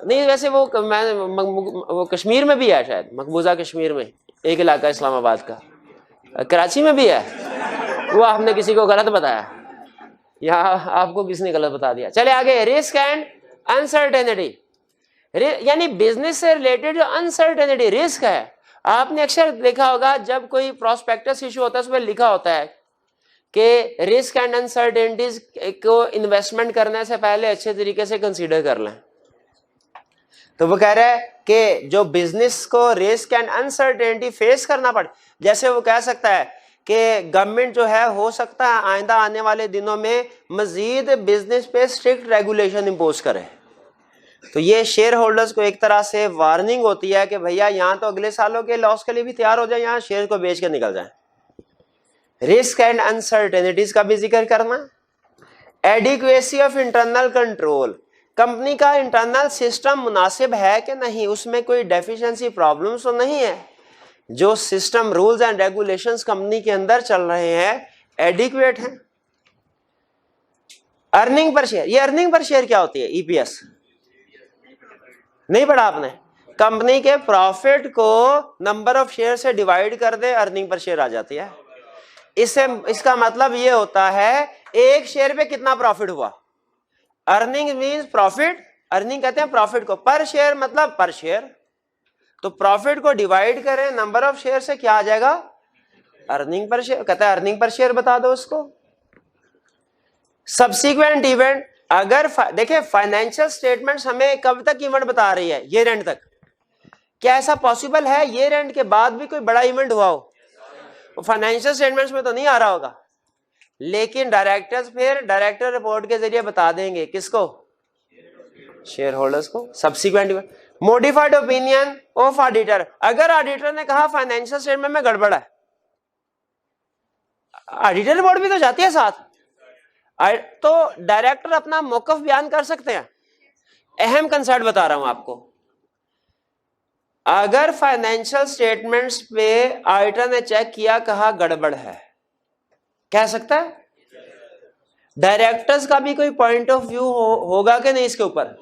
नहीं, वैसे वो वो कश्मीर में भी है, शायद मकबूजा कश्मीर में एक इलाका इस्लामाबाद का, कराची में भी है, वो आपने किसी को गलत बताया या आपको किसने गलत बता दिया। चले आगे, रिस्क एंड अनसर्टेनिटी, यानी बिजनेस से रिलेटेड जो अनसर्टेनिटी रिस्क है। आपने अक्सर देखा होगा जब कोई प्रोस्पेक्टस इशू होता है उसमें लिखा होता है कि रिस्क एंड अनसर्टेनिटीज को इन्वेस्टमेंट करने से पहले अच्छे तरीके से कंसीडर कर लें। तो वो कह रहा है कि जो बिजनेस को रिस्क एंड अनसर्टेनिटी फेस करना पड़े, जैसे वो कह सकता है कि गवर्नमेंट जो है हो सकता है आइंदा आने वाले दिनों में मजीद बिजनेस पे स्ट्रिक्ट रेगुलेशन इम्पोज करे। तो ये शेयर होल्डर्स को एक तरह से वार्निंग होती है कि भैया यहाँ तो अगले सालों के लॉस के लिए भी तैयार हो जाए, यहाँ शेयर को बेच के निकल जाए। रिस्क एंड अनसर्टेनिटीज का भी जिक्र करना। Adequacy of internal control, company का इंटरनल सिस्टम मुनासिब है कि नहीं, उसमें कोई डेफिशिएंसी प्रॉब्लम्स तो नहीं है, जो system rules and regulations company के अंदर चल रहे हैं एडिक्वेट हैं। अर्निंग पर शेयर, ये अर्निंग पर शेयर क्या होती है? ईपीएस नहीं पढ़ा आपने? कंपनी के प्रॉफिट को नंबर ऑफ शेयर से डिवाइड कर दे, अर्निंग पर शेयर आ जाती है। इसका मतलब ये होता है एक शेयर पे कितना प्रॉफिट हुआ। अर्निंग मींस प्रॉफिट, अर्निंग कहते हैं प्रॉफिट को, पर शेयर मतलब पर शेयर। तो प्रॉफिट को डिवाइड करें नंबर ऑफ शेयर से, क्या आ जाएगा? Earning per share. कहता है अर्निंग पर शेयर बता दो उसको। सब्सिक्वेंट इवेंट, अगर देखिए फाइनेंशियल स्टेटमेंट्स हमें कब तक इवेंट बता रही है? ईयर एंड तक। क्या ऐसा पॉसिबल है ईयर एंड के बाद भी कोई बड़ा इवेंट हुआ हो? फाइनेंशियल स्टेटमेंट्स में तो नहीं आ रहा होगा, लेकिन डायरेक्टर्स फिर डायरेक्टर रिपोर्ट के जरिए बता देंगे किसको? शेयर होल्डर्स को। Subsequent event, modified opinion of auditor, अगर ऑडिटर ने कहा फाइनेंशियल स्टेटमेंट में गड़बड़ है, ऑडिटर रिपोर्ट भी तो जाती है साथ, तो डायरेक्टर अपना मौकफ बयान कर सकते हैं। अहम कंसेप्ट बता रहा हूं आपको, अगर फाइनेंशियल स्टेटमेंट्स पे ऑडिटर ने चेक किया, कहा गड़बड़ है, कह सकता है। डायरेक्टर्स का भी कोई पॉइंट ऑफ व्यू होगा कि नहीं इसके ऊपर?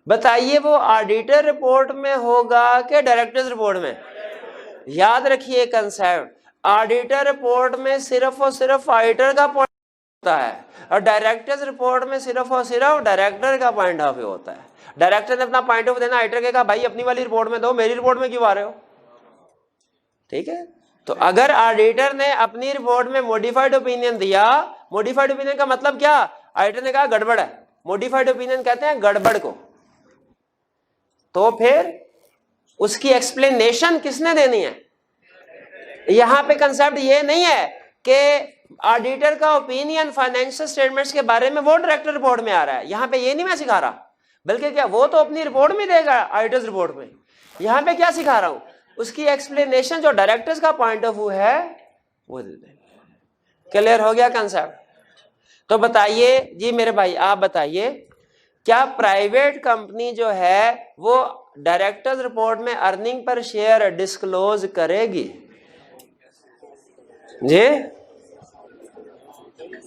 बताइए, वो ऑडिटर रिपोर्ट में होगा कि डायरेक्टर्स रिपोर्ट में? याद रखिए कंसेप्ट, ऑडिटर रिपोर्ट में सिर्फ और सिर्फ ऑडिटर का पॉइंट होता है, और डायरेक्टर्स रिपोर्ट में सिर्फ और सिर्फ डायरेक्टर का पॉइंट ऑफ व्यू होता है। डायरेक्टर ने अपना पॉइंट ऑफ देना, ऑडिटर के कहा भाई अपनी वाली रिपोर्ट में दो, मेरी रिपोर्ट में क्यों आ रहे हो? ठीक है, तो अगर ऑडिटर ने अपनी रिपोर्ट में मॉडिफाइड ओपिनियन दिया, मॉडिफाइड ओपिनियन का मतलब क्या? ऑडिटर ने कहा गड़बड़ है, मॉडिफाइड ओपिनियन कहते हैं गड़बड़ को, तो फिर उसकी एक्सप्लेनेशन किसने देनी है? यहां पे कंसेप्ट ये नहीं है कि ऑडिटर का ओपिनियन फाइनेंशियल स्टेटमेंट्स के बारे में वो डायरेक्टर रिपोर्ट में आ रहा है, यहां पे ये नहीं मैं सिखा रहा, बल्कि क्या वो तो अपनी रिपोर्ट में देगा ऑडिटर्स रिपोर्ट में। यहां पे क्या सिखा रहा हूं? उसकी एक्सप्लेनेशन जो डायरेक्टर्स का पॉइंट ऑफ व्यू है वो दे देंगे। क्लियर हो गया कंसेप्ट? तो बताइए जी मेरे भाई, आप बताइए, क्या प्राइवेट कंपनी जो है वो डायरेक्टर्स रिपोर्ट में अर्निंग पर शेयर डिस्क्लोज करेगी? जी,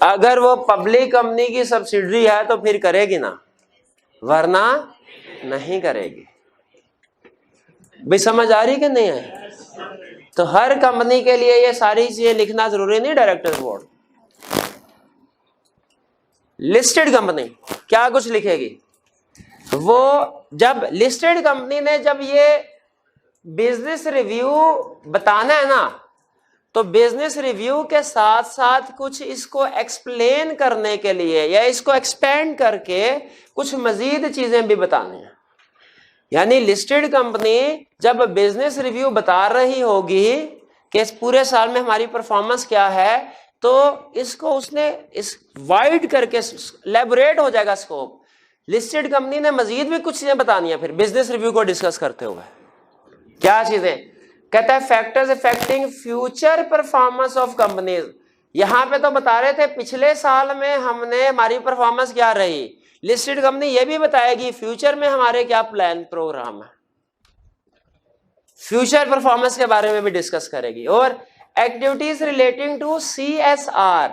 अगर वो पब्लिक कंपनी की सब्सिडरी है तो फिर करेगी ना, वरना नहीं करेगी। भाई समझ आ रही कि नहीं है? तो हर कंपनी के लिए ये सारी चीजें लिखना जरूरी नहीं। डायरेक्टर रिपोर्ट, लिस्टेड कंपनी क्या कुछ लिखेगी? वो जब लिस्टेड कंपनी ने जब ये बिजनेस रिव्यू बताना है ना, तो बिजनेस रिव्यू के साथ साथ कुछ इसको एक्सप्लेन करने के लिए या इसको एक्सपेंड करके कुछ मजीद चीजें भी बतानी है। यानी लिस्टेड कंपनी जब बिजनेस रिव्यू बता रही होगी कि इस पूरे साल में हमारी परफॉर्मेंस क्या है, तो इसको उसने इस वाइड करके एलैबोरेट हो जाएगा स्कोप। लिस्टेड कंपनी ने मजीद भी कुछ चीजें बतानी है फिर बिजनेस रिव्यू को डिस्कस करते हुए। क्या चीजें? कहता है factors affecting future performance of companies. यहां पे तो बता रहे थे पिछले साल में हमने हमारी परफॉर्मेंस क्या रही, लिस्टेड कंपनी ये भी बताएगी फ्यूचर में हमारे क्या प्लान प्रोग्राम है, फ्यूचर परफॉर्मेंस के बारे में भी डिस्कस करेगी। और activities relating to CSR।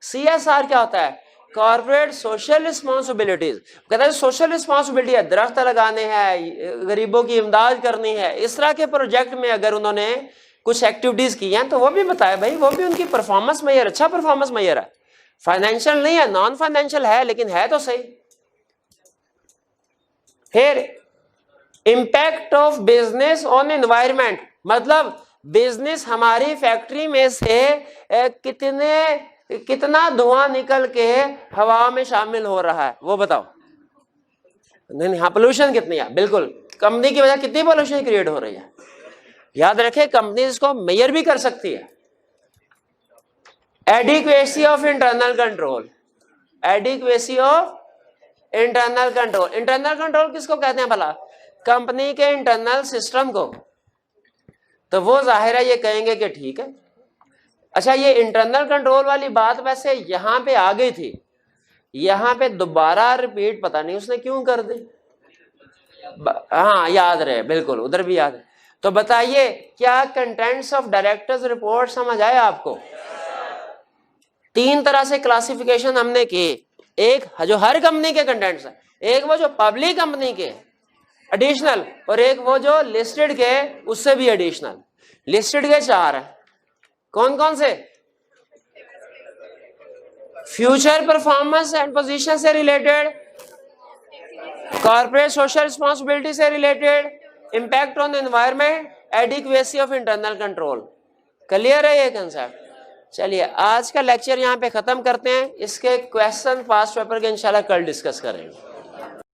CSR क्या होता है? Corporate social responsibilities. कहता है सोशल रिस्पॉन्सिबिलिटी है, दरख्त लगाने हैं, गरीबों की इमदाद करनी है, इस तरह के प्रोजेक्ट में अगर उन्होंने कुछ एक्टिविटीज की हैं तो वो भी बताया भाई, वो भी उनकी परफॉर्मेंस मैयर, अच्छा परफॉर्मेंस मैयर है। फाइनेंशियल नहीं है, नॉन फाइनेंशियल है, लेकिन है तो सही। फिर impact of business on environment, मतलब बिजनेस हमारी फैक्ट्री में से कितना धुआं निकल के हवा में शामिल हो रहा है वो बताओ। नहीं, हाँ पोल्यूशन कितनी है, बिल्कुल कंपनी की वजह कितनी पोल्यूशन क्रिएट हो रही है। याद रखे कंपनी इसको मेजर भी कर सकती है। Adequacy of internal control, adequacy of internal control. Internal control किसको कहते हैं भला? कंपनी के इंटरनल सिस्टम को। तो वो जाहिर है ये कहेंगे कि ठीक है। अच्छा, ये इंटरनल कंट्रोल वाली बात वैसे यहां पे आ गई थी, यहां पे दोबारा रिपीट पता नहीं उसने क्यों कर दी। हाँ याद रहे, बिल्कुल उधर भी याद है। तो बताइए क्या कंटेंट्स ऑफ डायरेक्टर्स रिपोर्ट समझ आए आपको? तीन तरह से क्लासिफिकेशन हमने की, एक जो हर कंपनी के कंटेंट्स है, एक वो जो पब्लिक कंपनी के एडिशनल, और एक वो जो लिस्टेड के उससे भी एडिशनल। लिस्टेड के चार है, कौन कौन से? फ्यूचर परफॉर्मेंस एंड पोजीशन से रिलेटेड, कॉर्पोरेट सोशल रिस्पॉन्सिबिलिटी से related, impact on environment, adequacy of internal control. Clear है ये कंसेप्ट? चलिए आज का लेक्चर यहाँ पे खत्म करते हैं, इसके क्वेश्चन पास्ट पेपर के इंशाल्लाह कल डिस्कस करेंगे।